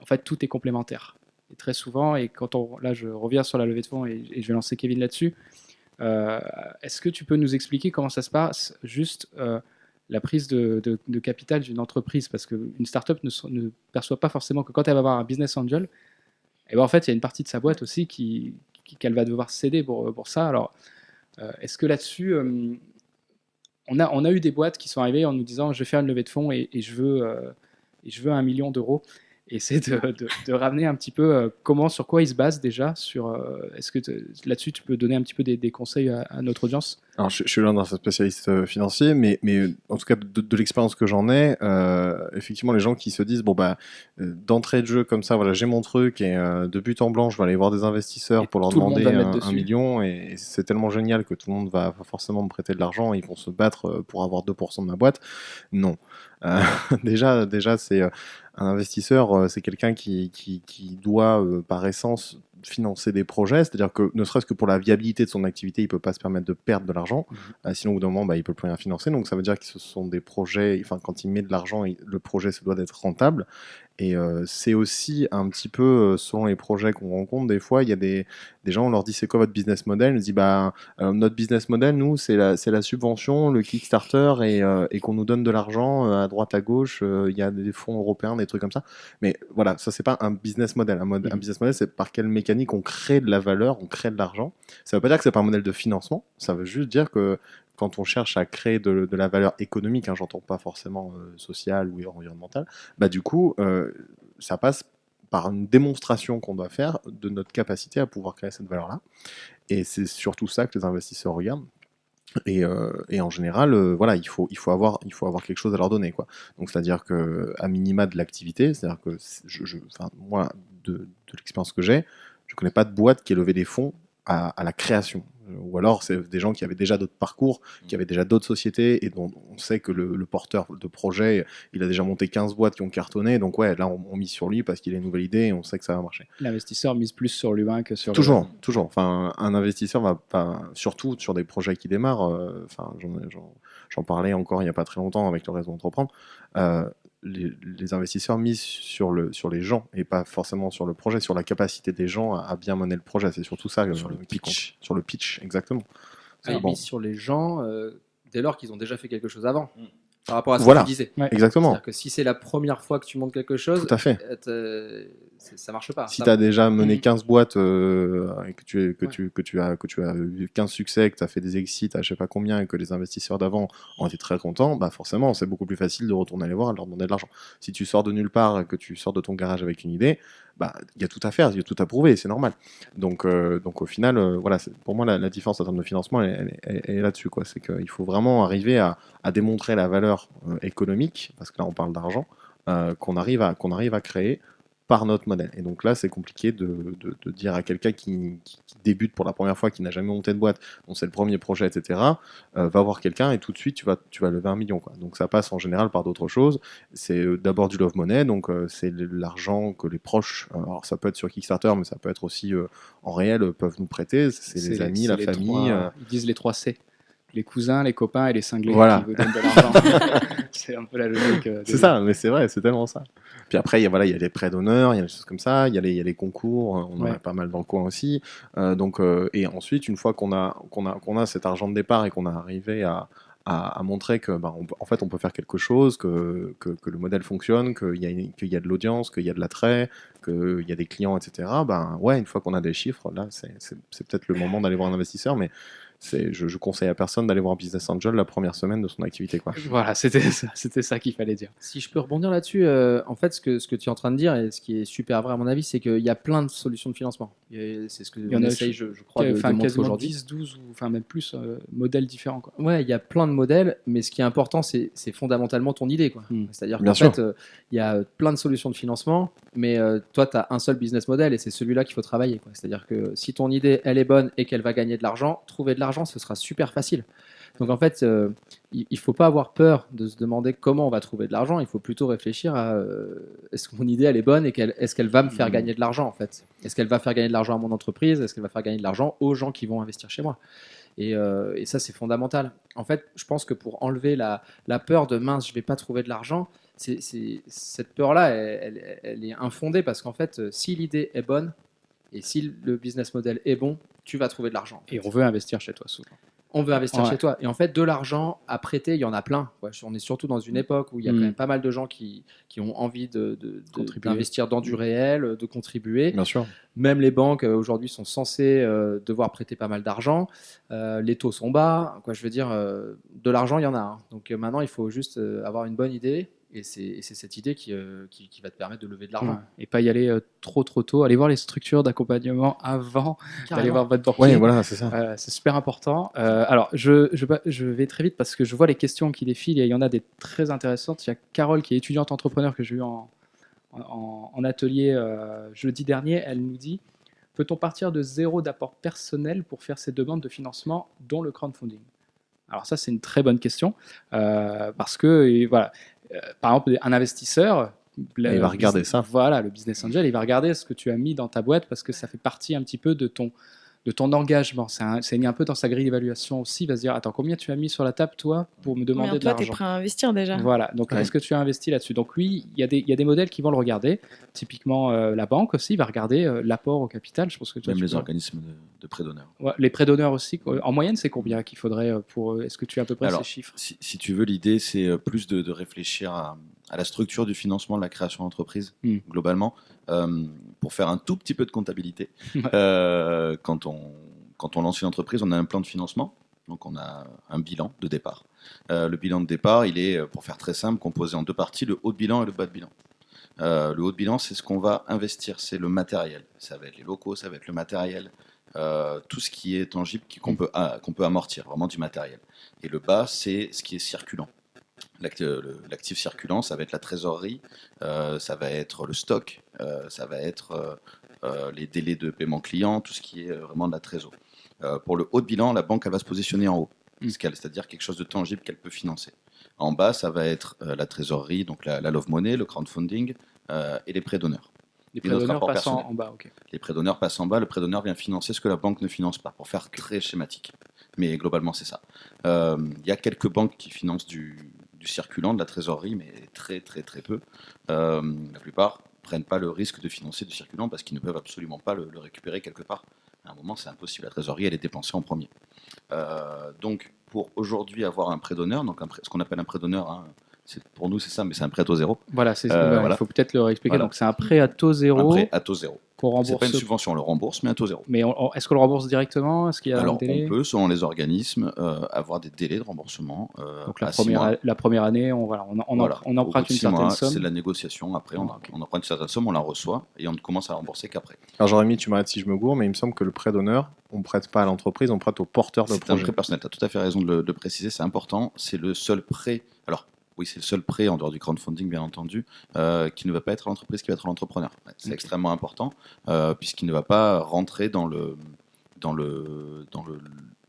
en fait tout est complémentaire. Et très souvent, et là je reviens sur la levée de fonds et je vais lancer Kevin là-dessus, est-ce que tu peux nous expliquer comment ça se passe juste la prise de capital d'une entreprise, parce qu'une startup ne perçoit pas forcément que quand elle va avoir un business angel, et ben en fait il y a une partie de sa boîte aussi qu'elle va devoir céder pour ça. Alors est-ce que là-dessus on a eu des boîtes qui sont arrivées en nous disant je vais faire une levée de fonds et je veux 1 million d'euros, et c'est de ramener un petit peu sur quoi ils se basent déjà. Est-ce que là-dessus tu peux donner un petit peu des conseils à notre audience? Alors, je suis loin d'un spécialiste financier, mais en tout cas, de l'expérience que j'en ai, effectivement, les gens qui se disent, d'entrée de jeu comme ça, voilà, j'ai mon truc, et de but en blanc, je vais aller voir des investisseurs et pour leur demander 1 million, et c'est tellement génial que tout le monde va forcément me prêter de l'argent, et ils vont se battre pour avoir 2% de ma boîte. Non. Déjà, c'est un investisseur, c'est quelqu'un qui doit, par essence, financer des projets, c'est-à-dire que ne serait-ce que pour la viabilité de son activité, il ne peut pas se permettre de perdre de l'argent, sinon au bout d'un moment, il ne peut plus rien financer. Donc ça veut dire que ce sont des projets, enfin quand il met de l'argent, le projet se doit d'être rentable, Et c'est aussi un petit peu, selon les projets qu'on rencontre, des fois, il y a des gens, on leur dit c'est quoi votre business model? Ils disent bah, notre business model, nous, c'est la subvention, le Kickstarter et qu'on nous donne de l'argent à droite, à gauche. Il y a des fonds européens, des trucs comme ça. Mais voilà, ça, c'est pas un business model. Un business model, c'est par quelle mécanique on crée de la valeur, on crée de l'argent. Ça veut pas dire que c'est pas un modèle de financement. Ça veut juste dire que quand on cherche à créer de la valeur économique, j'entends pas forcément sociale ou environnementale, bah du coup, ça passe par une démonstration qu'on doit faire de notre capacité à pouvoir créer cette valeur-là. Et c'est surtout ça que les investisseurs regardent. Et en général, voilà, il faut avoir quelque chose à leur donner, quoi. Donc c'est-à-dire que à minima de l'activité, c'est-à-dire que moi, de l'expérience que j'ai, je connais pas de boîte qui ait levé des fonds à la création. Ou alors c'est des gens qui avaient déjà d'autres parcours, qui avaient déjà d'autres sociétés et dont on sait que le porteur de projet, il a déjà monté 15 boîtes qui ont cartonné. Donc ouais, là on mise sur lui parce qu'il a une nouvelle idée et on sait que ça va marcher. L'investisseur mise plus sur l'humain que sur Toujours. Enfin, un investisseur va pas, surtout sur des projets qui démarrent. Enfin, j'en parlais encore il n'y a pas très longtemps avec le réseau Entreprendre. Les investisseurs misent sur les gens et pas forcément sur le projet, sur la capacité des gens à bien mener le projet. C'est surtout ça Sur le qui pitch. compte. Sur le pitch, exactement. Ils misent sur les gens dès lors qu'ils ont déjà fait quelque chose avant. Par rapport à ce Voilà. que tu disais. Ouais. Exactement. C'est-à-dire que si c'est la première fois que tu montes quelque chose, Tout à fait. ça marche pas. Si tu as déjà mené 15 boîtes et que tu as eu 15 succès, que tu as fait des exits à je sais pas combien et que les investisseurs d'avant ont été très contents, bah forcément, c'est beaucoup plus facile de retourner les voir et de leur demander de l'argent. Si tu sors de nulle part et que tu sors de ton garage avec une idée, bah il y a tout à faire, il y a tout à prouver, c'est normal. Donc au final, voilà, pour moi la différence en termes de financement, elle est là-dessus, quoi. C'est qu'il faut vraiment arriver à démontrer la valeur économique, parce que là on parle d'argent, qu'on arrive à créer par notre modèle. Et donc là, c'est compliqué de dire à quelqu'un qui débute pour la première fois, qui n'a jamais monté de boîte, dont c'est le premier projet, etc., va voir quelqu'un et tout de suite, tu vas lever 1 million, quoi. Donc ça passe en général par d'autres choses. C'est d'abord du love money, donc c'est l'argent que les proches, alors ça peut être sur Kickstarter, mais ça peut être aussi en réel, peuvent nous prêter. C'est les amis, la famille. Ils disent les 3 C. Les cousins, les copains et les cinglés Voilà. qui vous donnent de l'argent. C'est un peu la logique. C'est ça, mais c'est vrai, c'est tellement ça. Puis après, il y a les prêts d'honneur, il y a des choses comme ça, il y a les concours, on en a pas mal dans le coin aussi. Et ensuite, une fois qu'on a cet argent de départ et qu'on a arrivé à montrer que, en fait, on peut faire quelque chose, que le modèle fonctionne, qu'il y a de l'audience, qu'il y a de l'attrait, qu'il y a des clients, etc. Ouais, une fois qu'on a des chiffres, là, c'est peut-être le moment d'aller voir un investisseur, mais je conseille à personne d'aller voir Business Angel la première semaine de son activité, quoi. Voilà, c'était ça qu'il fallait dire. Si je peux rebondir là-dessus, en fait, ce que tu es en train de dire, et ce qui est super vrai à mon avis, c'est qu'il y a plein de solutions de financement. C'est ce que Il y en on a, essaye, je crois, de montrer quasiment aujourd'hui. 10, 12, ou enfin même plus modèles différents, quoi. Ouais, il y a plein de modèles, mais ce qui est important, c'est fondamentalement ton idée, quoi. C'est-à-dire Bien qu'en sûr. fait, il y a plein de solutions de financement, mais toi, tu as un seul business model et c'est celui-là qu'il faut travailler, quoi. C'est-à-dire que si ton idée, elle est bonne et qu'elle va gagner de l'argent, trouver de l'argent, ce sera super facile. Donc en fait, il ne faut pas avoir peur de se demander comment on va trouver de l'argent. Il faut plutôt réfléchir à est-ce que mon idée elle est bonne et est-ce qu'elle va me faire gagner de l'argent en fait. Est-ce qu'elle va faire gagner de l'argent à mon entreprise? Est-ce qu'elle va faire gagner de l'argent aux gens qui vont investir chez moi? Et ça c'est fondamental. En fait, je pense que pour enlever la peur de mince, je vais pas trouver de l'argent, cette peur-là, elle est infondée parce qu'en fait, si l'idée est bonne et si le business model est bon, tu vas trouver de l'argent. Et on veut investir chez toi souvent. On veut investir Ouais. chez toi. Et en fait, de l'argent à prêter, il y en a plein. Ouais, on est surtout dans une époque où il y a quand même pas mal de gens qui ont envie d'investir dans du réel, de contribuer. Bien sûr. Même les banques aujourd'hui sont censées devoir prêter pas mal d'argent. Les taux sont bas. Quoi, je veux dire, de l'argent, il y en a. Hein. Donc maintenant, il faut juste avoir une bonne idée. Et c'est cette idée qui va te permettre de lever de l'argent. Ouais. Et pas y aller trop tôt. Allez voir les structures d'accompagnement avant d'aller voir votre banquier. Ouais, voilà, c'est ça. C'est super important. Alors, je vais très vite parce que je vois les questions qui défilent et il y en a des très intéressantes. Il y a Carole qui est étudiante entrepreneur que j'ai eu en atelier jeudi dernier. Elle nous dit: peut-on partir de zéro d'apport personnel pour faire ces demandes de financement, dont le crowdfunding? Alors ça, c'est une très bonne question parce que voilà, par exemple, un investisseur, Il va regarder ça. Voilà, le business angel, il va regarder ce que tu as mis dans ta boîte parce que ça fait partie un petit peu de de ton engagement. C'est mis un peu dans sa grille d'évaluation aussi. Il va se dire, attends, combien tu as mis sur la table, toi, pour me demander Combien de toi, tu es l'argent? prêt à investir déjà? Voilà, donc Ouais. est-ce que tu as investi là-dessus? Donc lui, il y a des modèles qui vont le regarder. Typiquement, la banque aussi va regarder l'apport au capital. Je pense que toi, Même tu les peux- organismes de prêt d'honneur. Ouais, les prêts d'honneur aussi. En moyenne, c'est combien qu'il faudrait pour... Est-ce que tu as à peu près Alors, ces chiffres? si tu veux, l'idée, c'est plus de réfléchir à la structure du financement de la création d'entreprise, globalement, pour faire un tout petit peu de comptabilité. Ouais. Quand on lance une entreprise, on a un plan de financement, donc on a un bilan de départ. Le bilan de départ, il est, pour faire très simple, composé en deux parties, le haut de bilan et le bas de bilan. Le haut de bilan, c'est ce qu'on va investir, c'est le matériel. Ça va être les locaux, ça va être le matériel, tout ce qui est tangible qu'on peut amortir, vraiment du matériel. Et le bas, c'est ce qui est circulant. L'actif circulant, ça va être la trésorerie, ça va être le stock, ça va être les délais de paiement client, tout ce qui est vraiment de la trésor. Pour le haut de bilan, la banque elle va se positionner en haut, c'est-à-dire quelque chose de tangible qu'elle peut financer. En bas, ça va être la trésorerie, donc la love money, le crowdfunding et les prêts d'honneur. Les Et prêts notre d'honneur rapport passent personnel. en bas, ok. Les prêts d'honneur passent en bas, le prêt d'honneur vient financer ce que la banque ne finance pas, pour faire très schématique. Mais globalement, c'est ça. Il y a quelques banques qui financent du circulant, de la trésorerie, mais très très très peu. La plupart ne prennent pas le risque de financer du circulant parce qu'ils ne peuvent absolument pas le récupérer quelque part. À un moment, c'est impossible. La trésorerie, elle est dépensée en premier. Donc, pour aujourd'hui avoir un prêt d'honneur, donc ce qu'on appelle un prêt d'honneur, hein, pour nous c'est ça, mais c'est un prêt à taux zéro. Voilà, voilà. il faut peut-être le réexpliquer. Voilà. Donc c'est un prêt à taux zéro. Un prêt à taux zéro. Qu'on rembourse. C'est pas une subvention, on le rembourse, mais à taux zéro. Mais est-ce qu'on le rembourse directement? Est-ce qu'il y a un Alors, délai? on peut, selon les organismes, avoir des délais de remboursement. Donc à 6 mois. la première année, on Voilà. emprunte Au bout de une 6 certaine mois, somme. c'est de la négociation. Après, on emprunte une certaine somme, on la reçoit et on ne commence à la rembourser qu'après. Alors Jérémy, tu m'arrêtes si je me gourre, mais il me semble que le prêt d'honneur, on ne prête pas à l'entreprise, on prête au porteur de C'est un projet. prêt personnel, tu as tout à fait raison de le préciser, c'est important. C'est le seul prêt. Alors, oui, c'est le seul prêt, en dehors du crowdfunding, bien entendu, qui ne va pas être à l'entreprise, qui va être à l'entrepreneur. Ouais, c'est extrêmement important, puisqu'il ne va pas rentrer dans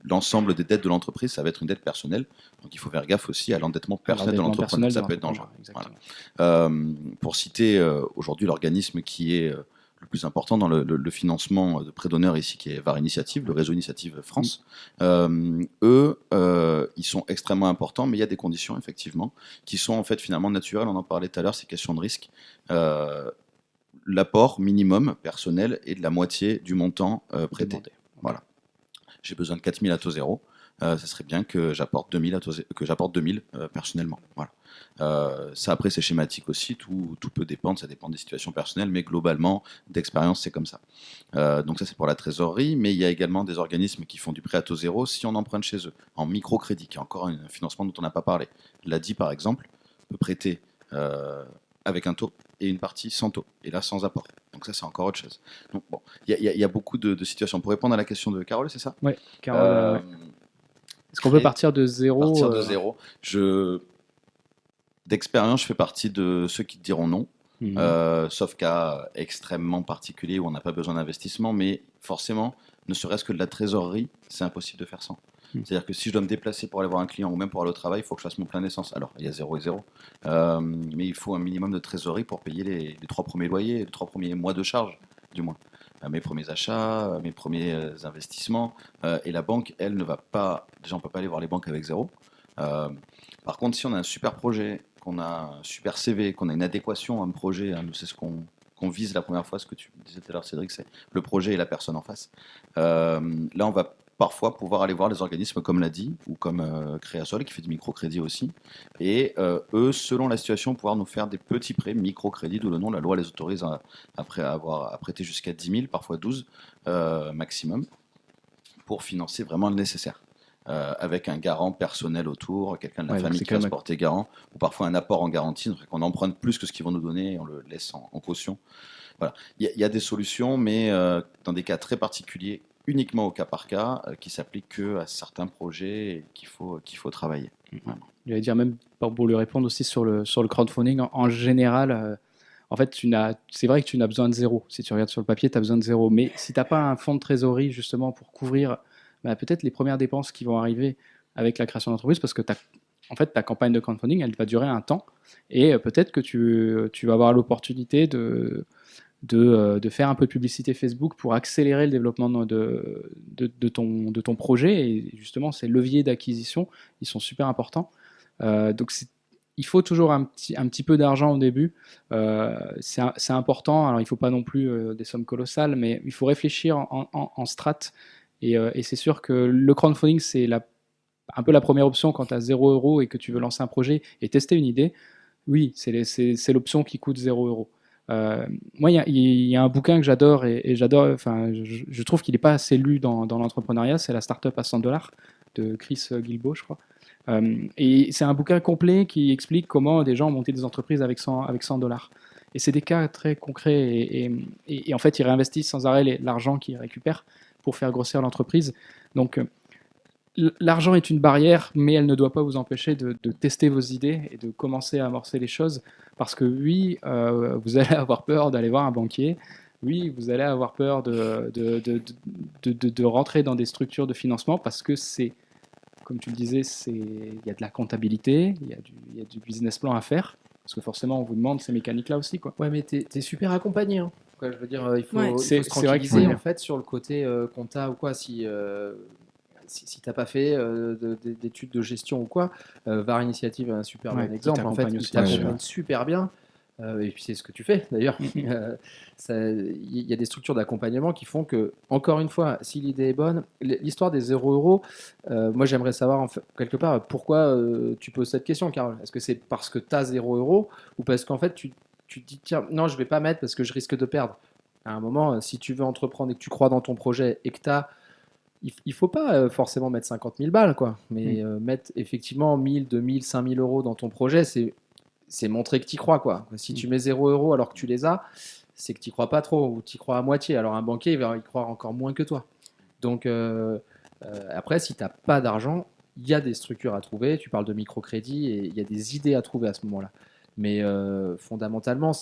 l'ensemble des dettes de l'entreprise, ça va être une dette personnelle. Donc il faut faire gaffe aussi à l'endettement personnel de l'entrepreneur, ça peut être dangereux. Voilà. Pour citer aujourd'hui l'organisme qui est le plus important dans le financement de prêts d'honneur ici, qui est VAR Initiative, le réseau Initiative France. Eux, ils sont extrêmement importants, mais il y a des conditions, effectivement, qui sont en fait finalement naturelles. On en parlait tout à l'heure, ces questions de risque. L'apport minimum personnel est de la moitié du montant prêté. Voilà. J'ai besoin de 4 000 à taux zéro. Ça serait bien que j'apporte 2 000 personnellement. Voilà. Ça, après, c'est schématique aussi. Tout peut dépendre. Ça dépend des situations personnelles. Mais globalement, d'expérience, c'est comme ça. Donc ça, c'est pour la trésorerie. Mais il y a également des organismes qui font du prêt à taux zéro si on emprunte chez eux, en microcrédit, qui est encore un financement dont on n'a pas parlé. L'ADI, par exemple, peut prêter avec un taux et une partie sans taux. Et là, sans apport. Donc ça, c'est encore autre chose. Donc bon, il y a beaucoup de situations. Pour répondre à la question de Carole, c'est ça? Oui, Carole. Est-ce qu'on peut partir de zéro? Partir de zéro. D'expérience, je fais partie de ceux qui te diront non. Sauf cas extrêmement particulier où on n'a pas besoin d'investissement. Mais forcément, ne serait-ce que de la trésorerie, c'est impossible de faire sans. C'est-à-dire que si je dois me déplacer pour aller voir un client ou même pour aller au travail, il faut que je fasse mon plein d'essence. Alors, il y a 0 et 0. Mais il faut un minimum de trésorerie pour payer les 3 premiers loyers, les 3 premiers mois de charge, du moins. Mes premiers achats, mes premiers investissements. Et la banque, elle, ne va pas... Déjà, on ne peut pas aller voir les banques avec 0. Par contre, si on a un super projet, qu'on a un super CV, qu'on a une adéquation à un projet, hein, c'est ce qu'on vise la première fois, ce que tu disais tout à l'heure, Cédric, c'est le projet et la personne en face. Là, on va parfois pouvoir aller voir les organismes comme l'ADI ou comme Créasol qui fait du microcrédit aussi. Et eux, selon la situation, pouvoir nous faire des petits prêts microcrédit, d'où le nom, la loi les autorise à prêter jusqu'à 10 000, parfois 12 maximum, pour financer vraiment le nécessaire. Avec un garant personnel autour, quelqu'un de la famille qui va se porter garant, ou parfois un apport en garantie, donc on emprunte plus que ce qu'ils vont nous donner et on le laisse en caution. Voilà. Il y a des solutions, mais dans des cas très particuliers, uniquement au cas par cas, qui s'appliquent qu'à certains projets et qu'il faut travailler. Voilà. Je vais dire même, pour lui répondre aussi sur le crowdfunding, en général, en fait, c'est vrai que tu n'as besoin de 0. Si tu regardes sur le papier, tu as besoin de 0. Mais si tu n'as pas un fonds de trésorerie justement pour couvrir peut-être les premières dépenses qui vont arriver avec la création d'entreprise, parce que en fait, ta campagne de crowdfunding, elle va durer un temps, et peut-être que tu vas avoir l'opportunité de faire un peu de publicité Facebook pour accélérer le développement de ton projet. Et justement, ces leviers d'acquisition, ils sont super importants. Donc, il faut toujours un petit peu d'argent au début. C'est important. Alors, il ne faut pas non plus des sommes colossales, mais il faut réfléchir en strat. Et c'est sûr que le crowdfunding, c'est un peu la première option quand tu as 0 € et que tu veux lancer un projet et tester une idée. Oui, c'est l'option qui coûte 0 €. Moi, il y a un bouquin que j'adore et j'adore. Enfin, je trouve qu'il n'est pas assez lu dans l'entrepreneuriat. C'est la startup à $100 de Chris Guillebeau, je crois. Et c'est un bouquin complet qui explique comment des gens ont monté des entreprises avec $100. Et c'est des cas très concrets. Et en fait, ils réinvestissent sans arrêt l'argent qu'ils récupèrent pour faire grossir l'entreprise. Donc, l'argent est une barrière, mais elle ne doit pas vous empêcher de tester vos idées et de commencer à amorcer les choses. Parce que oui, vous allez avoir peur d'aller voir un banquier. Oui, vous allez avoir peur de rentrer dans des structures de financement parce que c'est, comme tu le disais, il y a de la comptabilité, il y a du business plan à faire. Parce que forcément, on vous demande ces mécaniques-là aussi, quoi. Ouais, mais t'es super accompagné. Hein. Quoi, je veux dire, il faut, Ouais. il faut C'est se vrai qu'il faut tranquilliser le en fait sur le côté compta ou quoi. Si t'as pas fait d'études de gestion ou quoi, VAR Initiative est un super Ouais, bon qui exemple. En fait, t'accompagne il aussi. t'accompagne super bien. Et puis c'est ce que tu fais d'ailleurs. Il y a des structures d'accompagnement qui font que, encore une fois, si l'idée est bonne, l'histoire des 0 €, moi j'aimerais savoir en fait, quelque part pourquoi tu poses cette question, Carole. Est-ce que c'est parce que tu as 0 € ou parce qu'en fait tu te dis tiens, non, je vais pas mettre parce que je risque de perdre. À un moment, si tu veux entreprendre et que tu crois dans ton projet et que tu as il faut pas forcément mettre 50 000 balles, quoi. Mais mettre effectivement 1000, 2000, 5000 € dans ton projet, c'est montrer que tu y crois, quoi. Si tu mets 0 € alors que tu les as, c'est que tu n'y crois pas trop ou tu y crois à moitié. Alors un banquier, il va y croire encore moins que toi. Donc après, si tu n'as pas d'argent, il y a des structures à trouver. Tu parles de microcrédit et il y a des idées à trouver à ce moment-là. Mais fondamentalement,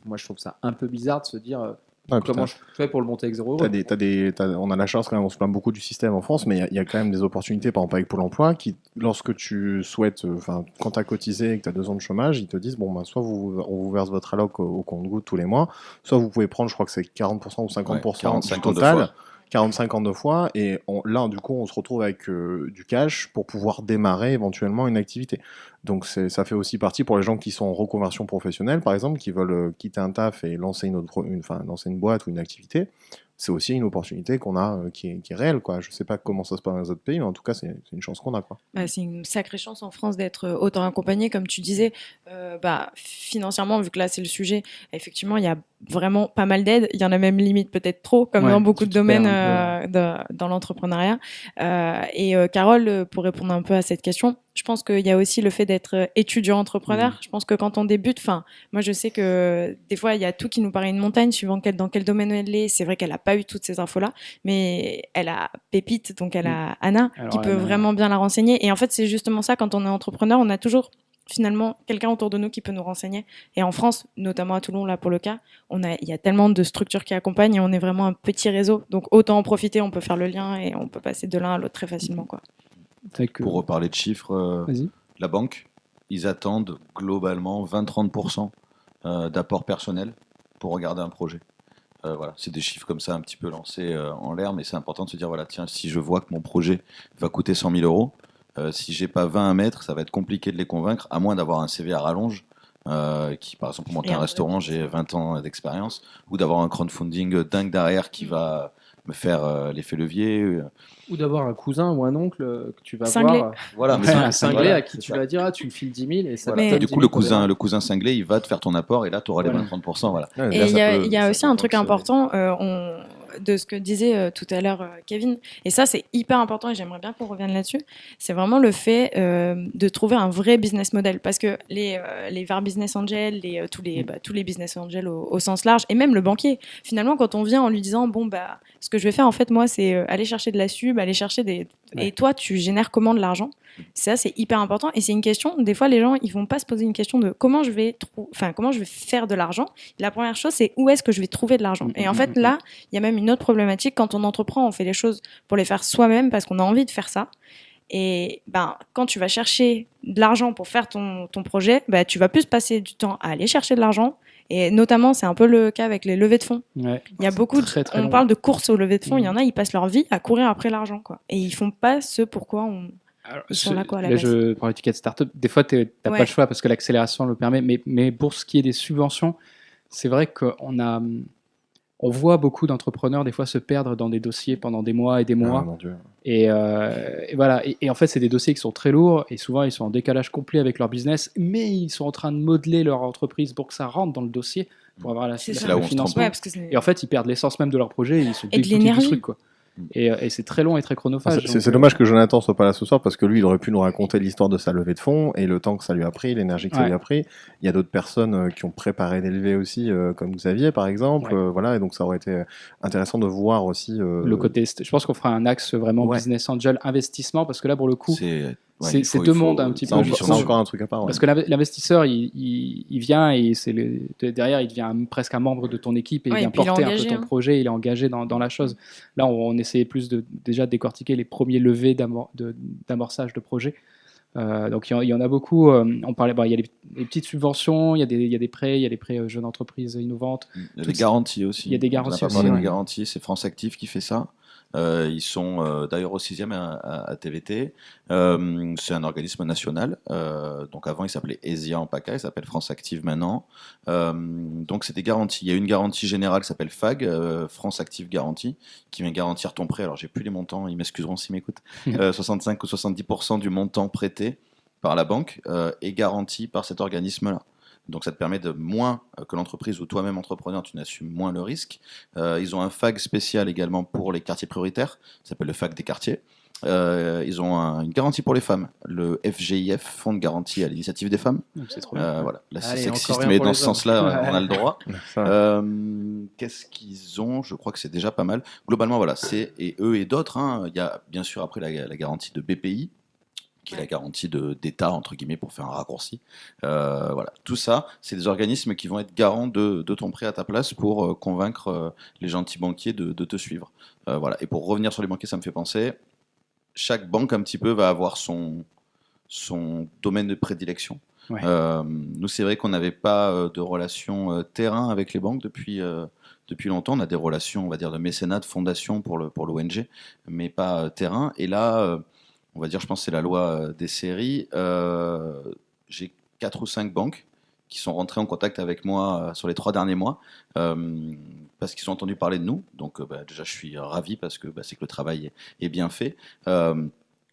moi je trouve ça un peu bizarre de se dire comment je fais pour le monter avec 0 €. On a la chance quand même, on se plaint beaucoup du système en France, mais il y a quand même des opportunités, par exemple avec Pôle emploi, qui, lorsque tu souhaites, quand tu as cotisé et que tu as 2 ans de chômage, ils te disent, bon, soit on vous verse votre alloc au compte-gouttes tous les mois, soit vous pouvez prendre, je crois que c'est 40% ou 50% du total. 40-50 fois, et là, du coup, on se retrouve avec du cash pour pouvoir démarrer éventuellement une activité. Donc, ça fait aussi partie pour les gens qui sont en reconversion professionnelle, par exemple, qui veulent quitter un taf et lancer lancer une boîte ou une activité. C'est aussi une opportunité qu'on a qui est réelle, quoi. Je sais pas comment ça se passe dans les autres pays, mais en tout cas, c'est une chance qu'on a, quoi. C'est une sacrée chance en France d'être autant accompagné, comme tu disais. Financièrement, vu que là c'est le sujet, effectivement, il y a vraiment pas mal d'aides. Il y en a même limite peut-être trop, comme dans beaucoup de domaines dans l'entrepreneuriat. Carole, pour répondre un peu à cette question, je pense qu'il y a aussi le fait d'être étudiant entrepreneur. Je pense que quand on débute, moi je sais que des fois il y a tout qui nous paraît une montagne suivant dans quel domaine elle est. C'est vrai qu'elle n'a pas eu toutes ces infos-là, mais elle a Pépite, donc elle a Anna, qui peut vraiment bien la renseigner. Et en fait, c'est justement ça, quand on est entrepreneur, on a toujours finalement quelqu'un autour de nous qui peut nous renseigner. Et en France, notamment à Toulon, là pour le cas, il y a tellement de structures qui accompagnent et on est vraiment un petit réseau. Donc autant en profiter, on peut faire le lien et on peut passer de l'un à l'autre très facilement, quoi. Pour reparler de chiffres, la banque, ils attendent globalement 20-30% d'apport personnel pour regarder un projet. Voilà, c'est des chiffres comme ça un petit peu lancés en l'air, mais c'est important de se dire, voilà, tiens, si je vois que mon projet va coûter 100 000 €, si j'ai pas 20 à mettre, ça va être compliqué de les convaincre, à moins d'avoir un CV à rallonge, qui, par exemple, pour monter un restaurant, j'ai 20 ans d'expérience, ou d'avoir un crowdfunding dingue derrière qui va me faire l'effet levier. Ou d'avoir un cousin ou un oncle que tu vas cinglé. voir. Voilà, mais un cinglé à qui tu vas dire, tu me files 10 000 et ça voilà. va. Du coup, le cousin cinglé, il va te faire ton apport et là, tu auras les 20-30%. Voilà. Et il y a aussi un truc important de ce que disait tout à l'heure Kevin, et ça c'est hyper important et j'aimerais bien qu'on revienne là-dessus. C'est vraiment le fait de trouver un vrai business model, parce que les VAR Business Angels, tous les business angels au sens large, et même le banquier, finalement, quand on vient en lui disant ce que je vais faire en fait moi, c'est aller chercher de la sub, aller chercher et toi tu génères comment de l'argent. Ça c'est hyper important, et c'est une question, des fois les gens ils vont pas se poser une question de comment je vais faire de l'argent. La première chose c'est où est-ce que je vais trouver de l'argent. Et en fait là il y a même une autre problématique. Quand on entreprend, on fait les choses pour les faire soi-même parce qu'on a envie de faire ça. Et quand tu vas chercher de l'argent pour faire ton projet, tu vas plus passer du temps à aller chercher de l'argent Et notamment, c'est un peu le cas avec les levées de fonds. Ouais. Il y a beaucoup de... très on long. parle de courses aux levées de fonds. Il y en a, ils passent leur vie à courir après l'argent, quoi. Et ils font pas ce pourquoi Alors, ils sont là, quoi, à la là, base. pour l'étiquette startup, des fois, tu n'as pas Ouais. le choix parce que l'accélération le permet. Mais pour ce qui est des subventions, c'est vrai on voit beaucoup d'entrepreneurs des fois se perdre dans des dossiers pendant des mois et des mois. Ah, mon Dieu. Et voilà. Et en fait, c'est des dossiers qui sont très lourds et souvent ils sont en décalage complet avec leur business, mais ils sont en train de modeler leur entreprise pour que ça rentre dans le dossier pour avoir C'est le ça. là où on se financement. Ouais, parce que c'est... Et en fait, ils perdent l'essence même de leur projet et ils sont Et de dégoûtés du l'énergie. truc, quoi. Et c'est très long et très chronophage. C'est donc, dommage que Jonathan soit pas là ce soir parce que lui, il aurait pu nous raconter l'histoire de sa levée de fonds et le temps que ça lui a pris, l'énergie que ça Ouais. lui a pris. Il y a d'autres personnes qui ont préparé des levées aussi, comme Xavier par exemple. Ouais. Voilà, et donc ça aurait été intéressant de voir aussi. le côté, je pense qu'on fera un axe vraiment Ouais. business angel investissement parce que là pour le coup C'est c'est deux mondes un petit Ça, peu. c'est encore un truc à part. Ouais. Parce que l'investisseur, il vient et derrière, il devient presque un membre de ton équipe et Ouais, il vient et puis il est porter un engagé, peu ton hein. projet, il est engagé dans la chose. Là, on essayait plus déjà de décortiquer les premiers levées d'amorçage de projet. Donc il y en a beaucoup. On parlait, il y a les petites subventions, il y a des prêts, il y a des prêts jeunes entreprises innovantes. Il y a des garanties aussi. Il y a des On garanties n'a pas aussi, parlé ouais. des garanties, c'est France Active qui fait ça. Ils sont d'ailleurs au 6e à TVT. C'est un organisme national. Donc avant, il s'appelait ESIA en PACA, il s'appelle France Active maintenant. Donc c'est des garanties. Il y a une garantie générale qui s'appelle FAG, France Active Garantie, qui vient garantir ton prêt. Alors j'ai plus les montants, ils m'excuseront s'ils m'écoutent. 65 ou 70% du montant prêté par la banque est garanti par cet organisme-là. Donc ça te permet de moins que l'entreprise ou toi-même entrepreneur, tu n'assumes moins le risque. Ils ont un FAG spécial également pour les quartiers prioritaires, ça s'appelle le FAG des quartiers. Ils ont une garantie pour les femmes, le FGIF, Fonds de garantie à l'initiative des femmes. C'est trop bien. Voilà. Là c'est Allez, sexiste, encore rien mais pour dans les ce hommes. sens-là, on a le droit. Ça, Qu'est-ce qu'ils ont? Je crois que c'est déjà pas mal. Globalement, voilà, et eux et d'autres. Il y a bien sûr après la garantie de BPI, qui est la garantie d'État, entre guillemets, pour faire un raccourci. Voilà. Tout ça, c'est des organismes qui vont être garants de ton prêt à ta place pour convaincre les gentils banquiers de te suivre. Voilà. Et pour revenir sur les banquiers, ça me fait penser, chaque banque un petit peu va avoir son domaine de prédilection. Ouais. Nous, c'est vrai qu'on n'avait pas de relation terrain avec les banques depuis longtemps. On a des relations, on va dire, de mécénat, de fondation pour l'ONG, mais pas terrain. Et là, on va dire, je pense que c'est la loi des séries. J'ai 4 ou 5 banques qui sont rentrées en contact avec moi sur les 3 derniers mois parce qu'ils ont entendu parler de nous. Donc déjà, je suis ravi parce que c'est que le travail est bien fait.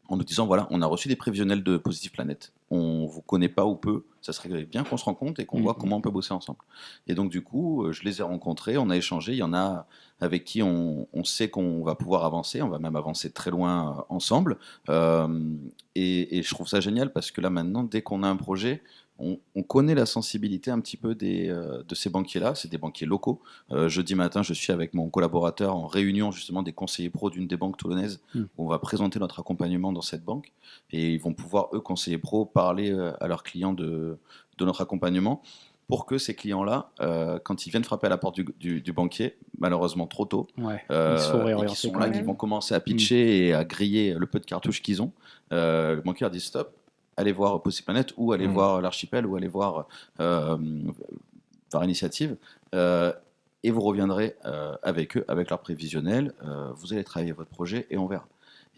En nous disant, voilà, on a reçu des prévisionnels de Positive Planète. On vous connaît pas ou peu. Ça serait bien qu'on se rencontre et qu'on voit comment on peut bosser ensemble. Et donc, du coup, je les ai rencontrés, on a échangé. Il y en a avec qui on sait qu'on va pouvoir avancer. On va même avancer très loin ensemble. Et je trouve ça génial parce que là, maintenant, dès qu'on a un projet, on connaît la sensibilité un petit peu de ces banquiers-là. C'est des banquiers locaux. Jeudi matin, je suis avec mon collaborateur en réunion justement des conseillers pro d'une des banques toulonnaises où on va présenter notre accompagnement dans cette banque. Et ils vont pouvoir, eux, conseillers pro, parler à leurs clients de notre accompagnement pour que ces clients-là, quand ils viennent frapper à la porte du banquier, malheureusement trop tôt, Ouais. et Ils se font qui réorienter sont quand là, même. qui vont commencer à pitcher et à griller le peu de cartouches qu'ils ont, le banquier dit stop, allez voir Positive Planète ou allez voir l'Archipel ou allez voir par initiative et vous reviendrez avec eux, avec leur prévisionnel, vous allez travailler votre projet et on verra.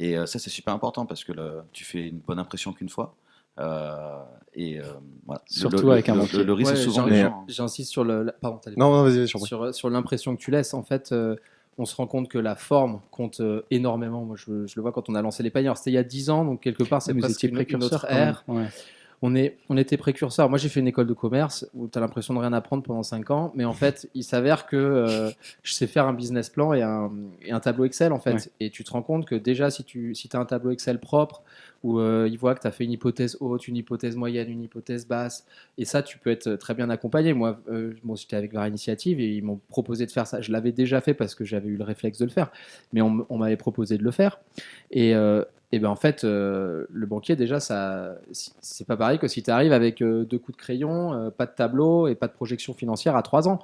Et ça c'est super important parce que tu fais une bonne impression qu'une fois. Voilà. Surtout avec un banquier. Le risque Ouais, c'est souvent j'in- les gens. J'insiste sur pardon, t'allais- Non, vas-y, je t'en prie. sur l'impression que tu laisses. En fait, on se rend compte que la forme compte énormément. Moi, je le vois quand on a lancé les paniers. Alors, c'était il y a 10 ans, donc quelque part, c'est Vous presque étiez une précurseur autre quand même. ère. Ouais. On était précurseurs. Moi, j'ai fait une école de commerce où tu as l'impression de rien apprendre pendant 5 ans. Mais en fait, il s'avère que je sais faire un business plan et un tableau Excel, en fait. Ouais. Et tu te rends compte que déjà, si tu as un tableau Excel propre, où il voit que tu as fait une hypothèse haute, une hypothèse moyenne, une hypothèse basse, et ça, tu peux être très bien accompagné. Moi, j'étais avec Var Initiative et ils m'ont proposé de faire ça. Je l'avais déjà fait parce que j'avais eu le réflexe de le faire. Mais on m'avait proposé de le faire. Et ben en fait, le banquier, déjà, c'est pas pareil que si tu arrives avec 2 coups de crayon, pas de tableau et pas de projection financière à 3 ans.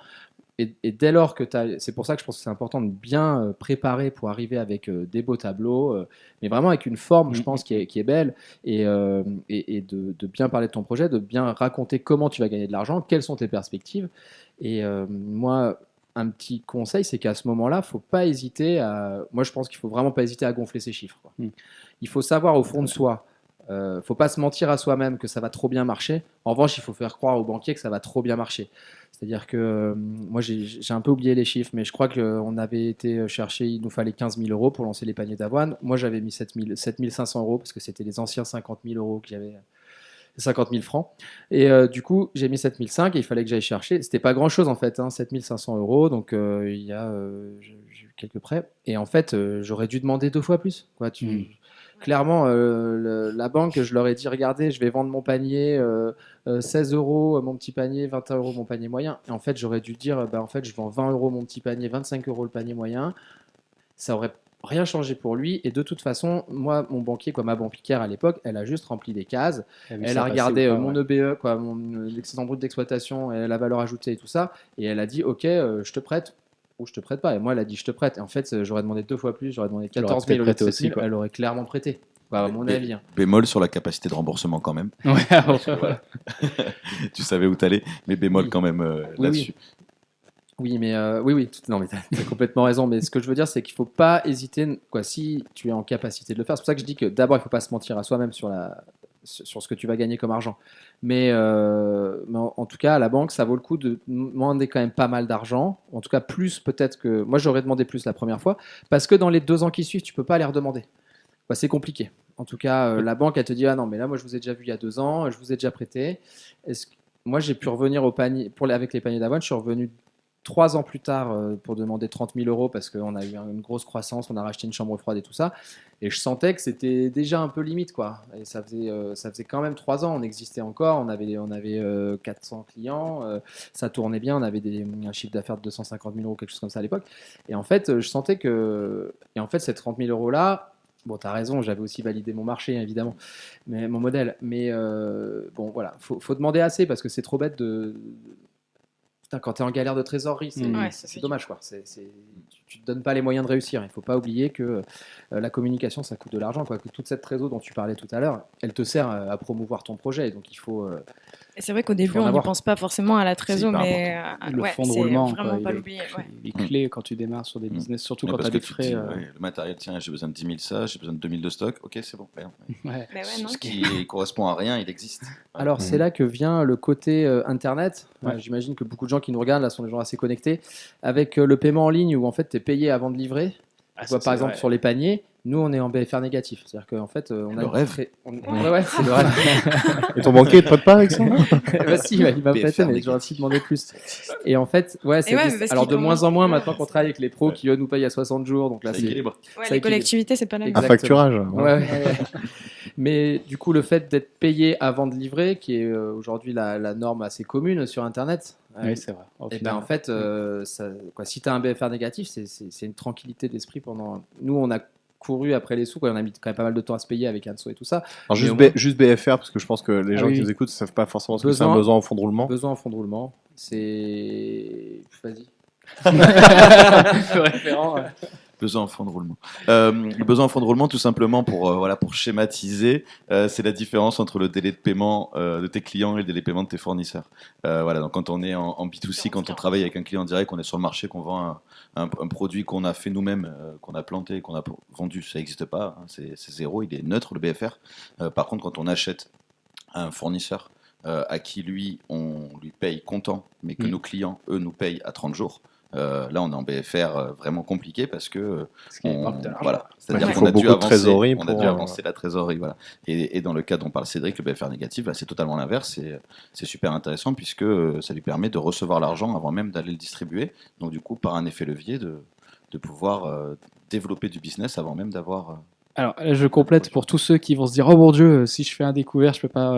Et dès lors que c'est pour ça que je pense que c'est important de bien préparer pour arriver avec des beaux tableaux, mais vraiment avec une forme, je pense, qui est belle, et de bien parler de ton projet, de bien raconter comment tu vas gagner de l'argent, quelles sont tes perspectives. Et moi, un petit conseil, c'est qu'à ce moment-là, faut pas hésiter à. Moi, je pense qu'il faut vraiment pas hésiter à gonfler ses chiffres, quoi. Il faut savoir au fond de soi. Faut pas se mentir à soi-même que ça va trop bien marcher. En revanche, il faut faire croire au banquier que ça va trop bien marcher. C'est-à-dire que moi, j'ai un peu oublié les chiffres, mais je crois qu'on avait été chercher, il nous fallait 15 000 euros pour lancer les paniers d'avoine. Moi, j'avais mis 7 500 euros parce que c'était les anciens 50 000 euros que j'avais. 50 000 francs. Et du coup, j'ai mis 7 500 et il fallait que j'aille chercher. C'était pas grand-chose en fait, 7 500 euros. Donc il y a j'ai eu quelques prêts. Et en fait, j'aurais dû demander 2 fois plus. Quoi, clairement, la banque, je leur ai dit, regardez, je vais vendre mon panier 16 euros mon petit panier, 21 euros mon panier moyen. Et en fait, j'aurais dû dire, en fait, je vends 20 euros mon petit panier, 25 euros le panier moyen. Ça aurait rien changé pour lui. Et de toute façon, moi, mon banquier, ma banquière à l'époque, elle a juste rempli des cases. Elle a regardé mon EBE, l'excédent brut d'exploitation, et la valeur ajoutée et tout ça. Et elle a dit, OK, je te prête. Ou je te prête pas. Et moi, elle a dit je te prête. Et en fait, j'aurais demandé 2 fois plus, j'aurais demandé 14 000 au lieu de 7 000. Elle aurait clairement prêté, à mon avis. Bémol sur la capacité de remboursement quand même. Ouais, voilà. Tu savais où t'allais, mais bémol quand même là-dessus. Oui, mais non, mais t'as complètement raison. Mais ce que je veux dire, c'est qu'il faut pas hésiter. Si tu es en capacité de le faire, c'est pour ça que je dis que d'abord, il faut pas se mentir à soi-même sur ce que tu vas gagner comme argent. Mais en tout cas, à la banque, ça vaut le coup de demander quand même pas mal d'argent. En tout cas, plus peut-être que... Moi, j'aurais demandé plus la première fois. Parce que dans les 2 ans qui suivent, tu peux pas les redemander. C'est compliqué. En tout cas, la banque, elle te dit « Ah non, mais là, moi, je vous ai déjà vu il y a 2 ans. Je vous ai déjà prêté. » Moi, j'ai pu revenir au panier... Avec les paniers d'avoine, je suis revenu 3 ans plus tard pour demander 30 000 euros parce qu'on a eu une grosse croissance, on a racheté une chambre froide et tout ça. Et je sentais que c'était déjà un peu limite, quoi. Et ça faisait quand même 3 ans, on existait encore, on avait 400 clients, ça tournait bien, on avait un chiffre d'affaires de 250 000 euros, quelque chose comme ça à l'époque. Et en fait, je sentais que... Et en fait, ces 30 000 euros-là, bon, t'as raison, j'avais aussi validé mon marché, évidemment, mon modèle. Mais bon, voilà, faut demander assez parce que c'est trop bête de... Quand tu es en galère de trésorerie, c'est dommage, quoi. Tu ne te donnes pas les moyens de réussir. Il ne faut pas oublier que la communication, ça coûte de l'argent, quoi. Que toute cette trésor dont tu parlais tout à l'heure, elle te sert à promouvoir ton projet. Donc il faut... Et c'est vrai qu'au début, on n'y pense pas forcément à la trésor, mais le fonds de roulement, vraiment pas l'oublier. Il est clé quand tu démarres sur des business, surtout quand tu as des frais. Le matériel, tiens, j'ai besoin de 10 000 ça, j'ai besoin de 2 000 de stock. Ok, c'est bon. Ce qui correspond à rien, il existe. Alors c'est là que vient le côté Internet. J'imagine que beaucoup de gens qui nous regardent là sont des gens assez connectés. Avec le paiement en ligne où en fait tu es payé avant de livrer. Par exemple sur les paniers. Nous, on est en BFR négatif. C'est-à-dire qu'en fait, on a le rêve. Ouais, c'est le rêve. Et ton banquier ne te prête pas avec ça? Si, il m'a prêté, mais j'aurais aussi demandé plus. Et en fait, alors de moins en moins maintenant qu'on travaille avec les pros qui eux nous payent à 60 jours. Donc là, c'est équilibre. Les collectivités, c'est pas la même. Un facturage. Mais du coup, le fait d'être payé avant de livrer, qui est aujourd'hui la norme assez commune sur Internet. Oui, c'est vrai. En fait, si tu as un BFR négatif, c'est une tranquillité d'esprit pendant. Nous, on a couru après les sous, on a mis quand même pas mal de temps à se payer avec Anso et tout ça. Alors juste BFR, parce que je pense que les gens qui nous écoutent ne savent pas forcément ce que c'est un besoin en fonds de roulement. Besoin en fonds de roulement, c'est... Vas-y. Besoin en fonds de roulement. Le besoin en fonds de roulement, tout simplement pour schématiser, c'est la différence entre le délai de paiement de tes clients et le délai de paiement de tes fournisseurs. Donc quand on est en B2C, quand on travaille avec un client direct, qu'on est sur le marché, qu'on vend un produit qu'on a fait nous-mêmes, qu'on a planté, qu'on a vendu, ça n'existe pas, c'est zéro, il est neutre le BFR. Par contre, quand on achète un fournisseur à qui on lui paye comptant, mais que nos clients, eux, nous payent à 30 jours, là on est en BFR vraiment compliqué parce que c'est-à-dire qu'on a dû avancer la trésorerie, et dans le cas dont parle Cédric, le BFR négatif, là c'est totalement l'inverse. C'est super intéressant puisque ça lui permet de recevoir l'argent avant même d'aller le distribuer, donc du coup par un effet levier de pouvoir développer du business avant même d'avoir Alors, je complète pour tous ceux qui vont se dire « Oh mon Dieu, si je fais un découvert, je peux pas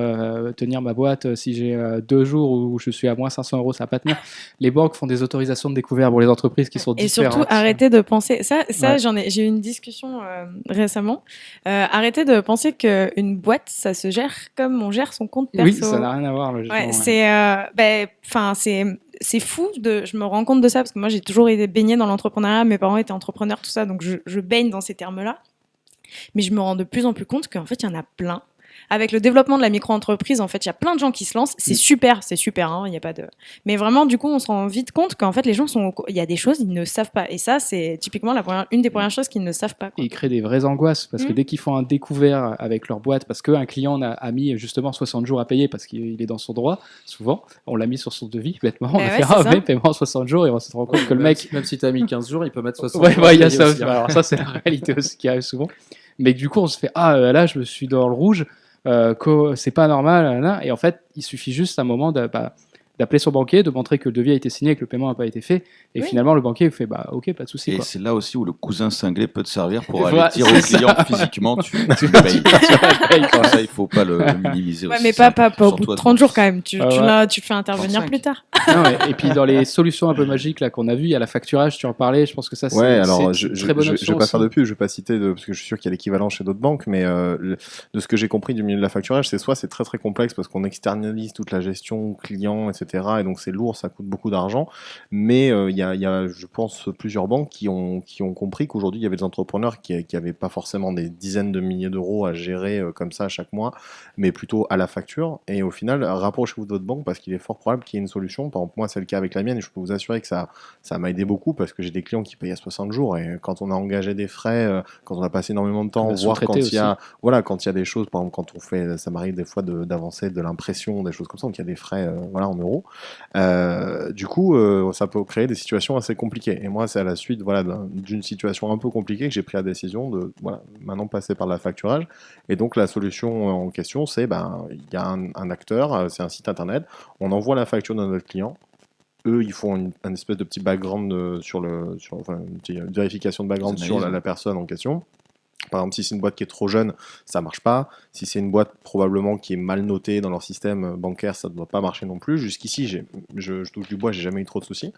tenir ma boîte. Si j'ai 2 jours où je suis à moins 500 euros, ça va pas tenir. » Les banques font des autorisations de découvert pour les entreprises qui sont différentes. Et surtout, arrêtez de penser... Ça j'ai eu une discussion récemment. Arrêtez de penser qu'une boîte, ça se gère comme on gère son compte perso. Oui, ça n'a rien à voir, logiquement. C'est fou, je me rends compte de ça, parce que moi, j'ai toujours été baignée dans l'entrepreneuriat. Mes parents étaient entrepreneurs, tout ça, donc je baigne dans ces termes-là. Mais je me rends de plus en plus compte qu'en fait, il y en a plein. avec le développement de la micro-entreprise, en fait, il y a plein de gens qui se lancent. C'est super, hein, il y a pas de. Mais vraiment, du coup, on se rend vite compte qu'en fait, les gens il y a des choses ils ne savent pas. Et ça, c'est typiquement une des premières choses qu'ils ne savent pas. Quoi. Et ils créent des vraies angoisses parce que dès qu'ils font un découvert avec leur boîte, parce qu'un client a mis justement 60 jours à payer parce qu'il est dans son droit, souvent, on l'a mis sur son devis, bêtement, on a fait paiement en 60 jours et on se rend compte que le mec. Même si tu as mis 15 jours, il peut mettre 60 jours. Ouais, il y a ça aussi. Alors, ça, c'est la réalité aussi qui arrive souvent. Mais du coup, on se fait là, je me suis dans le rouge, c'est pas normal. Là. Et en fait, il suffit juste un moment d'appeler son banquier, de montrer que le devis a été signé et que le paiement n'a pas été fait. Et finalement, le banquier fait ok, pas de souci. Et quoi. c'est là aussi où le cousin cinglé peut te servir pour aller dire au client physiquement tu payes. Ça, il ne faut pas le minimiser aussi. Mais pas au bout de 30 jours quand même. Tu le fais intervenir 35. Plus tard. Non, et puis dans les solutions un peu magiques là, qu'on a vues, il y a la facturage, tu en parlais, je pense que ça c'est une très bonne option. Je ne vais pas faire de pub, je ne vais pas citer, parce que je suis sûr qu'il y a l'équivalent chez d'autres banques, mais de ce que j'ai compris du milieu de la facturage, c'est très très complexe parce qu'on externalise toute la gestion client, etc. Et donc c'est lourd, ça coûte beaucoup d'argent. Mais il y a, je pense, plusieurs banques qui ont compris qu'aujourd'hui il y avait des entrepreneurs qui n'avaient pas forcément des dizaines de milliers d'euros à gérer comme ça chaque mois, mais plutôt à la facture. Et au final, rapprochez-vous de votre banque parce qu'il est fort probable qu'il y ait une solution. Par exemple, moi, c'est le cas avec la mienne et je peux vous assurer que ça m'a aidé beaucoup parce que j'ai des clients qui payent à 60 jours et quand on a engagé des frais, quand on a passé énormément de temps, voire quand il y a des choses, par exemple, quand on fait, ça m'arrive des fois d'avancer de l'impression, des choses comme ça, donc il y a des frais en euros. Du coup, ça peut créer des situations assez compliquées. Et moi, c'est à la suite d'une situation un peu compliquée que j'ai pris la décision de maintenant passer par le facturage. Et donc, la solution en question, c'est il y a un acteur, c'est un site internet, on envoie la facture de notre client. Eux, ils font un espèce de petit background une petite vérification de background sur la personne en question. Par exemple, si c'est une boîte qui est trop jeune, ça marche pas. Si c'est une boîte probablement qui est mal notée dans leur système bancaire, ça ne doit pas marcher non plus. Jusqu'ici, je touche du bois, j'ai jamais eu trop de soucis.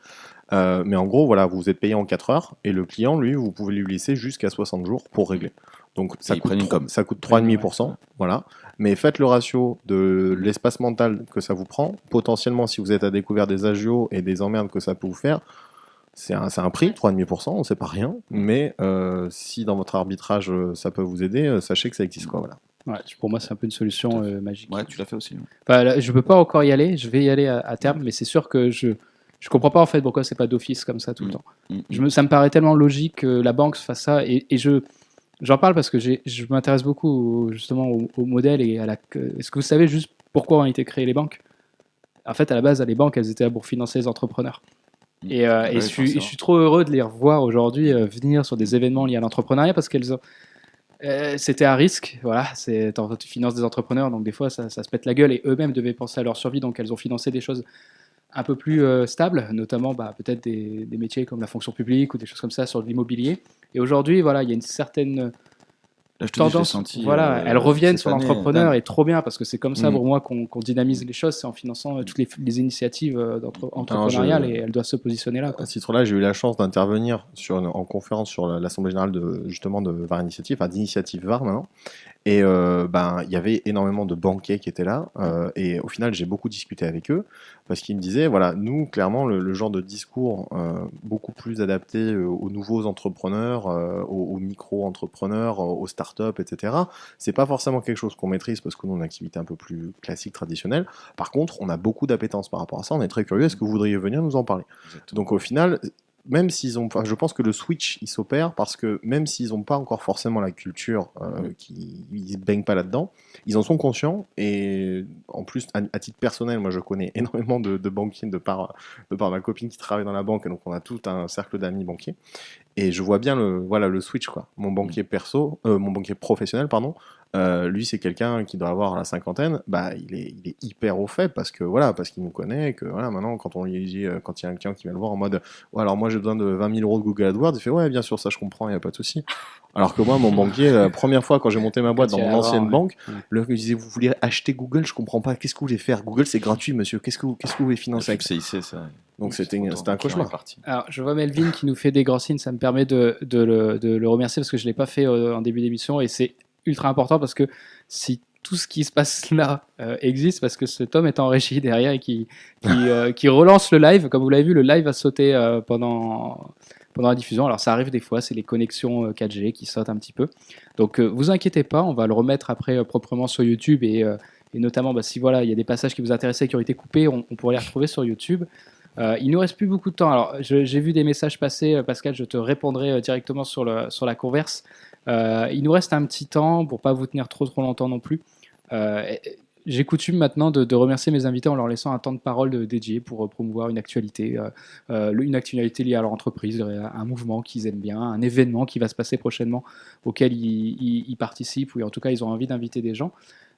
Mais en gros, vous êtes payé en 4 heures et le client, lui, vous pouvez lui laisser jusqu'à 60 jours pour régler. Donc ça coûte 3,5%. Voilà. Mais faites le ratio de l'espace mental que ça vous prend. Potentiellement, si vous êtes à découvert des agios et des emmerdes que ça peut vous faire, c'est un prix, 3,5%, c'est pas rien. Mais si dans votre arbitrage, ça peut vous aider, sachez que ça existe. Voilà. Ouais, pour moi, c'est un peu une solution magique. Ouais, tu l'as fait aussi. Là, je peux pas encore y aller, je vais y aller à terme, mais c'est sûr que je comprends pas en fait pourquoi c'est pas d'office comme ça tout le temps. Ça me paraît tellement logique que la banque fasse ça et j'en parle parce que je m'intéresse beaucoup justement au modèle et est-ce que vous savez juste pourquoi ont été créées les banques ? En fait, à la base, les banques, elles étaient là pour financer les entrepreneurs. Et je suis trop heureux de les revoir aujourd'hui venir sur des événements liés à l'entrepreneuriat parce qu'elles c'était à risque. Voilà, tu finances des entrepreneurs, donc des fois ça se pète la gueule et eux-mêmes devaient penser à leur survie, donc elles ont financé des choses un peu plus stables, notamment peut-être des métiers comme la fonction publique ou des choses comme ça sur l'immobilier. Et aujourd'hui, il y a une certaine tendance. Elles reviennent sur l'entrepreneur et trop bien parce que c'est comme ça pour moi qu'on dynamise les choses, c'est en finançant toutes les initiatives entrepreneuriales et elles doivent se positionner là. À ce titre-là, j'ai eu la chance d'intervenir en conférence sur l'Assemblée générale de VAR Initiative, d'initiative VAR maintenant. Et il y avait énormément de banquiers qui étaient là et au final j'ai beaucoup discuté avec eux parce qu'ils me disaient nous clairement le genre de discours beaucoup plus adapté aux nouveaux entrepreneurs, aux micro-entrepreneurs, aux startups, etc. C'est pas forcément quelque chose qu'on maîtrise parce que nous on a une activité un peu plus classique, traditionnelle. Par contre on a beaucoup d'appétence par rapport à ça, on est très curieux, est-ce que vous voudriez venir nous en parler ? Exactement. Donc au final, même s'ils ont, je pense que le switch il s'opère parce que même s'ils n'ont pas encore forcément la culture, ils ne baignent pas là-dedans, ils en sont conscients et en plus à titre personnel, moi je connais énormément de banquiers de par ma copine qui travaille dans la banque, et donc on a tout un cercle d'amis banquiers et je vois bien le switch quoi. Mon banquier professionnel lui c'est quelqu'un qui doit avoir la cinquantaine, il est hyper au fait parce qu'il nous connaît, que maintenant quand on lui dit, quand il y a un client qui vient le voir en mode alors moi j'ai besoin de 20 000 euros de Google AdWords, il fait ouais bien sûr ça je comprends, il n'y a pas de souci. Alors que moi mon banquier, la première fois quand j'ai monté ma boîte dans mon ancienne banque, le me disait vous voulez acheter Google, je comprends pas, qu'est-ce que vous voulez faire, Google c'est gratuit monsieur, qu'est-ce que vous voulez financer avec CIC ça. Donc c'était un cauchemar. Alors je vois Melvin qui nous fait des grands signes, ça me permet de le remercier parce que je l'ai pas fait en début d'émission et c'est ultra important parce que si tout ce qui se passe là existe parce que cet homme est en régie derrière et qui relance le live. Comme vous l'avez vu, le live a sauté pendant pendant la diffusion. Alors ça arrive des fois, c'est les connexions 4G qui sautent un petit peu. Donc vous inquiétez pas, on va le remettre après proprement sur YouTube et notamment si voilà, il y a des passages qui vous intéressaient qui ont été coupés, on pourrait les retrouver sur YouTube. Il nous reste plus beaucoup de temps. Alors j'ai vu des messages passer, Pascal, je te répondrai directement sur la converse. Il nous reste un petit temps pour pas vous tenir trop longtemps non plus. J'ai coutume maintenant de remercier mes invités en leur laissant un temps de parole dédié pour promouvoir une actualité liée à leur entreprise, un mouvement qu'ils aiment bien, un événement qui va se passer prochainement auquel ils participent ou en tout cas ils ont envie d'inviter des gens.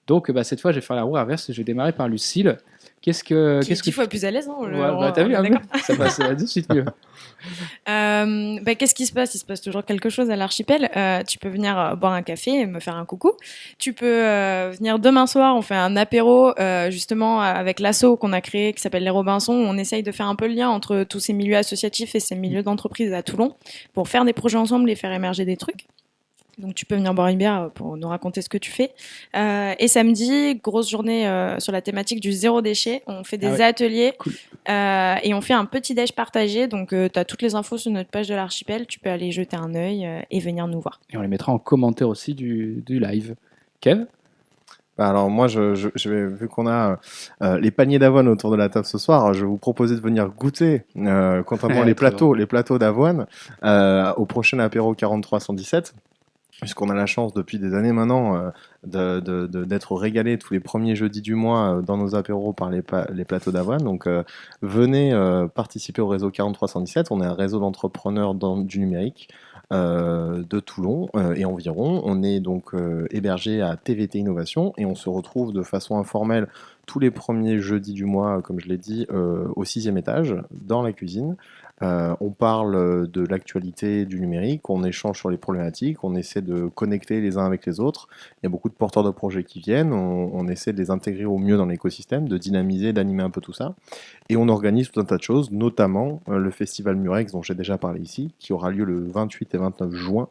Donc cette fois, je vais faire la roue inverse et je vais démarrer par Lucille. Qu'est-ce que 10 fois plus à l'aise, hein, t'as vu, ça passe tout de suite mieux. Qu'est-ce qui se passe? Il se passe toujours quelque chose à l'archipel. Tu peux venir boire un café et me faire un coucou. Tu peux venir demain soir, on fait un apéro justement avec l'asso qu'on a créé qui s'appelle les Robinsons. On essaye de faire un peu le lien entre tous ces milieux associatifs et ces milieux d'entreprise à Toulon pour faire des projets ensemble et faire émerger des trucs. Donc tu peux venir boire une bière pour nous raconter ce que tu fais. Et samedi, grosse journée sur la thématique du zéro déchet. On fait des ateliers cool. Et on fait un petit déj partagé. Donc tu as toutes les infos sur notre page de l'archipel. Tu peux aller jeter un œil et venir nous voir. Et on les mettra en commentaire aussi du live. Kev? Alors moi, vu qu'on a les paniers d'avoine autour de la table ce soir, je vais vous proposer de venir goûter, contrairement les plateaux d'avoine, au prochain apéro 4317. Puisqu'on a la chance depuis des années maintenant d'être régalé tous les premiers jeudis du mois dans nos apéros par les plateaux d'avoine. Donc venez participer au réseau 4317. On est un réseau d'entrepreneurs du numérique de Toulon et environ. On est donc hébergé à TVT Innovation et on se retrouve de façon informelle tous les premiers jeudis du mois, comme je l'ai dit, au 6e étage, dans la cuisine. On parle de l'actualité du numérique, on échange sur les problématiques, on essaie de connecter les uns avec les autres. Il y a beaucoup de porteurs de projets qui viennent, on essaie de les intégrer au mieux dans l'écosystème, de dynamiser, d'animer un peu tout ça. Et on organise tout un tas de choses, notamment le festival Murex dont j'ai déjà parlé ici, qui aura lieu le 28 et 29 juin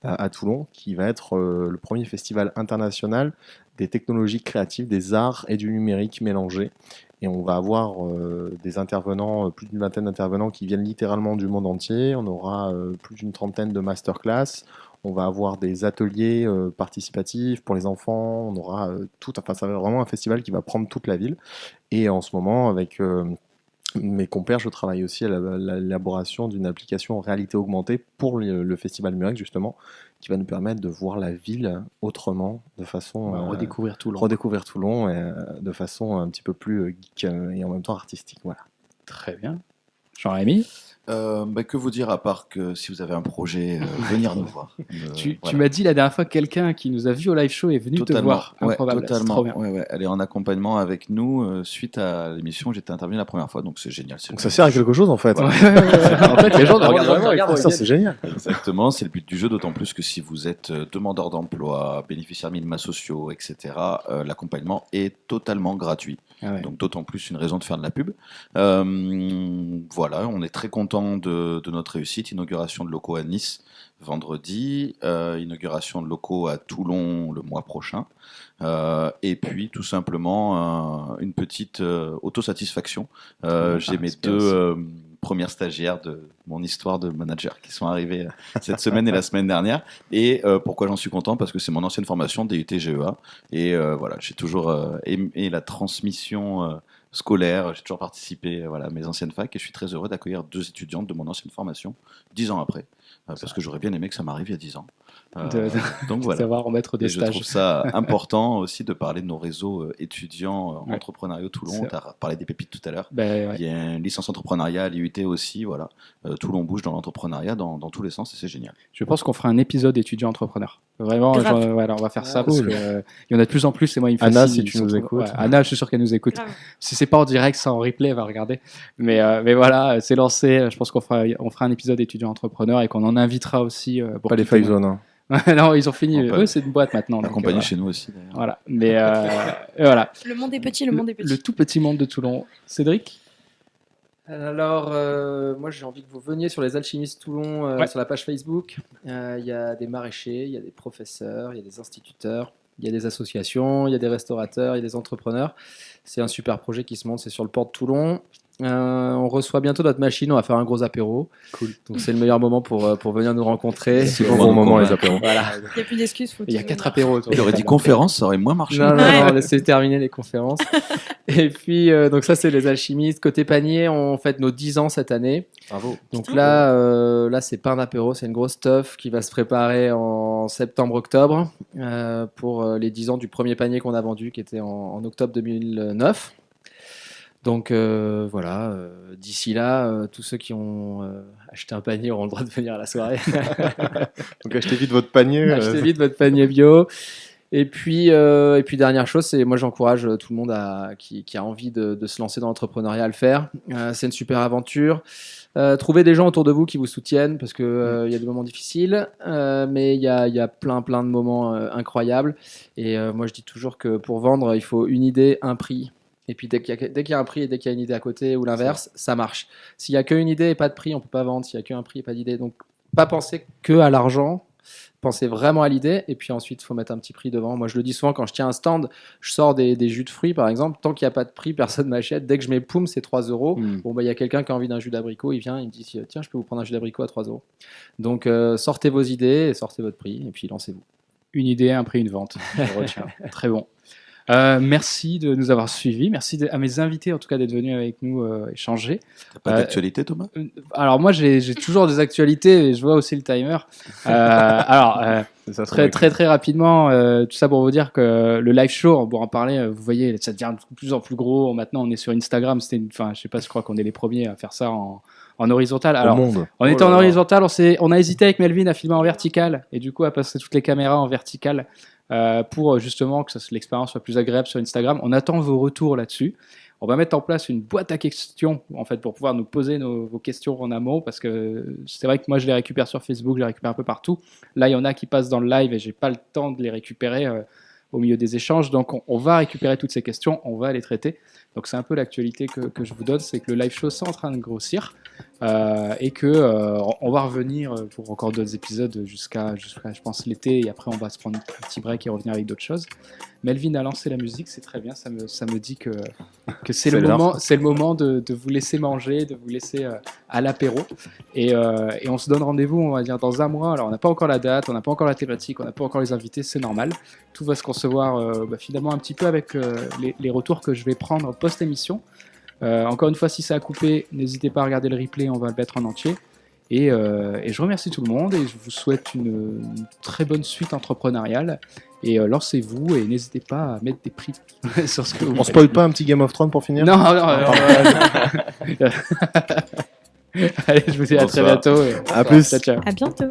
à Toulon, qui va être le premier festival international des technologies créatives, des arts et du numérique mélangés. Et on va avoir des intervenants, plus d'une vingtaine d'intervenants qui viennent littéralement du monde entier. On aura plus d'une trentaine de masterclass. On va avoir des ateliers participatifs pour les enfants. On aura ça va être vraiment un festival qui va prendre toute la ville. Et en ce moment, avec mes compères, je travaille aussi à l'élaboration d'une application en réalité augmentée pour le Festival Murex, justement, qui va nous permettre de voir la ville autrement, de façon... redécouvrir Toulon. Redécouvrir Toulon de façon un petit peu plus geek et en même temps artistique. Voilà. Très bien. Jean-Rémy? Que vous dire à part que si vous avez un projet, venir nous voir. Tu m'as dit la dernière fois que quelqu'un qui nous a vu au live show est venu te voir. Improbable. Totalement. Trop bien. Ouais. Elle est en accompagnement avec nous suite à l'émission où j'étais intervenu la première fois, donc c'est génial. Donc ça sert à quelque chose en fait. En fait, les gens regardent vraiment. Ça, c'est génial. Exactement, c'est le but du jeu, d'autant plus que si vous êtes demandeur d'emploi, bénéficiaire minima sociaux, etc., l'accompagnement est totalement gratuit. Ah ouais. Donc d'autant plus une raison de faire de la pub. Voilà, on est très content de notre réussite. Inauguration de locaux à Nice vendredi, inauguration de locaux à Toulon le mois prochain. Et puis tout simplement une petite autosatisfaction. J'ai mes deux premières stagiaires de mon histoire de manager qui sont arrivées cette semaine et la semaine dernière. Et pourquoi j'en suis content? Parce que c'est mon ancienne formation DUT GEA. Et voilà, j'ai toujours aimé la transmission scolaire. J'ai toujours participé à mes anciennes facs et je suis très heureux d'accueillir 2 étudiantes de mon ancienne formation 10 ans après. Parce que j'aurais bien aimé que ça m'arrive il y a 10 ans. Donc voilà. Savoir remettre des stages. Je trouve ça important aussi de parler de nos réseaux étudiants entrepreneuriaux Toulon. Tu as parlé des pépites tout à l'heure. Il y a une licence entrepreneuriat à l'IUT aussi. Voilà. Toulon bouge dans l'entrepreneuriat dans tous les sens et c'est génial. Je pense qu'on fera un épisode étudiant entrepreneur. Vraiment, on va faire ça parce qu'il y en a de plus en plus et moi il me fascine. Anna, si tu nous écoutes. Anna, je suis sûr qu'elle nous écoute. Si c'est pas en direct, c'est en replay, elle va regarder. Mais voilà, c'est lancé. Je pense qu'on fera un épisode étudiant entrepreneur et qu'on en invitera aussi. Pas les failles zones. Non, ils ont fini. Eux, c'est une boîte maintenant. Accompagné chez nous aussi. D'ailleurs. Voilà. Mais voilà. Le monde est petit, le monde est petit. Le tout petit monde de Toulon. Cédric? Alors, moi j'ai envie que vous veniez sur les alchimistes Toulon, sur la page Facebook. Il y a des maraîchers, il y a des professeurs, il y a des instituteurs, il y a des associations, il y a des restaurateurs, il y a des entrepreneurs. C'est un super projet qui se monte, c'est sur le port de Toulon. On reçoit bientôt notre machine, on va faire un gros apéro. Cool. Donc c'est le meilleur moment pour venir nous rencontrer. C'est Bon, bon moment, les apéros. Voilà. Il n'y a plus d'excuses. Il y a 4 apéros. Il aurait dit conférence, ça aurait moins marché. Non, laissez terminer les conférences. Et puis, donc ça, c'est les alchimistes. Côté panier, on fête nos 10 ans cette année. Bravo. Donc là, c'est pas un apéro, c'est une grosse stuff qui va se préparer en septembre-octobre pour les 10 ans du premier panier qu'on a vendu, qui était en octobre 2009. Donc voilà, d'ici là, tous ceux qui ont acheté un panier auront le droit de venir à la soirée. Donc achetez vite votre panier. Achetez vite votre panier bio. Et puis dernière chose, c'est moi j'encourage tout le monde qui a envie de se lancer dans l'entrepreneuriat à le faire. C'est une super aventure. Trouvez des gens autour de vous qui vous soutiennent parce que y a des moments difficiles, mais il y a plein de moments incroyables. Et moi je dis toujours que pour vendre, il faut une idée, un prix. Et puis dès qu'il y a un prix et dès qu'il y a une idée à côté ou l'inverse, ça marche. S'il y a qu'une idée et pas de prix, on peut pas vendre. S'il y a qu'un prix et pas d'idée, donc pas penser que à l'argent. Pensez vraiment à l'idée et puis ensuite il faut mettre un petit prix devant. Moi je le dis souvent quand je tiens un stand, je sors des jus de fruits par exemple, tant qu'il n'y a pas de prix, personne m'achète. Dès que je mets poum, c'est 3 €. Bon bah il y a quelqu'un qui a envie d'un jus d'abricot, il vient, il me dit tiens je peux vous prendre un jus d'abricot à 3 €. Donc sortez vos idées et sortez votre prix et puis lancez-vous. Une idée, un prix, une vente. Je retiens. Très bon. Merci de nous avoir suivis. Merci à mes invités en tout cas d'être venus avec nous échanger. T'as pas d'actualité, Thomas? Alors moi j'ai toujours des actualités et je vois aussi le timer. Très rapidement, tout ça pour vous dire que le live show, pour en parler, vous voyez, ça devient de plus en plus gros. Maintenant on est sur Instagram. Je sais pas, je crois qu'on est les premiers à faire ça en horizontal. Alors, on était en horizontal, on a hésité avec Melvin à filmer en vertical et du coup à passer toutes les caméras en vertical. Pour justement que l'expérience soit plus agréable sur Instagram. On attend vos retours là-dessus. On va mettre en place une boîte à questions en fait, pour pouvoir nous poser vos questions en amont parce que c'est vrai que moi je les récupère sur Facebook, je les récupère un peu partout. Là il y en a qui passent dans le live et j'ai pas le temps de les récupérer au milieu des échanges. Donc on va récupérer toutes ces questions, on va les traiter. Donc c'est un peu l'actualité que je vous donne, c'est que le live show c'est en train de grossir et que on va revenir pour encore d'autres épisodes jusqu'à je pense l'été et après on va se prendre un petit break et revenir avec d'autres choses. Melvin a lancé la musique, c'est très bien, ça me dit que c'est le moment de vous laisser manger, de vous laisser à l'apéro et on se donne rendez-vous on va dire dans un mois. Alors on n'a pas encore la date, on n'a pas encore la thématique, on n'a pas encore les invités, c'est normal. Tout va se concevoir finalement un petit peu avec les retours que je vais prendre post-émission. Encore une fois, si ça a coupé, n'hésitez pas à regarder le replay, on va le mettre en entier. Et je remercie tout le monde et je vous souhaite une très bonne suite entrepreneuriale. Et lancez-vous et n'hésitez pas à mettre des prix sur ce que vous On spoil pas un petit Game of Thrones pour finir? Non. Allez, je vous dis à très bientôt. À plus. Ciao. À bientôt.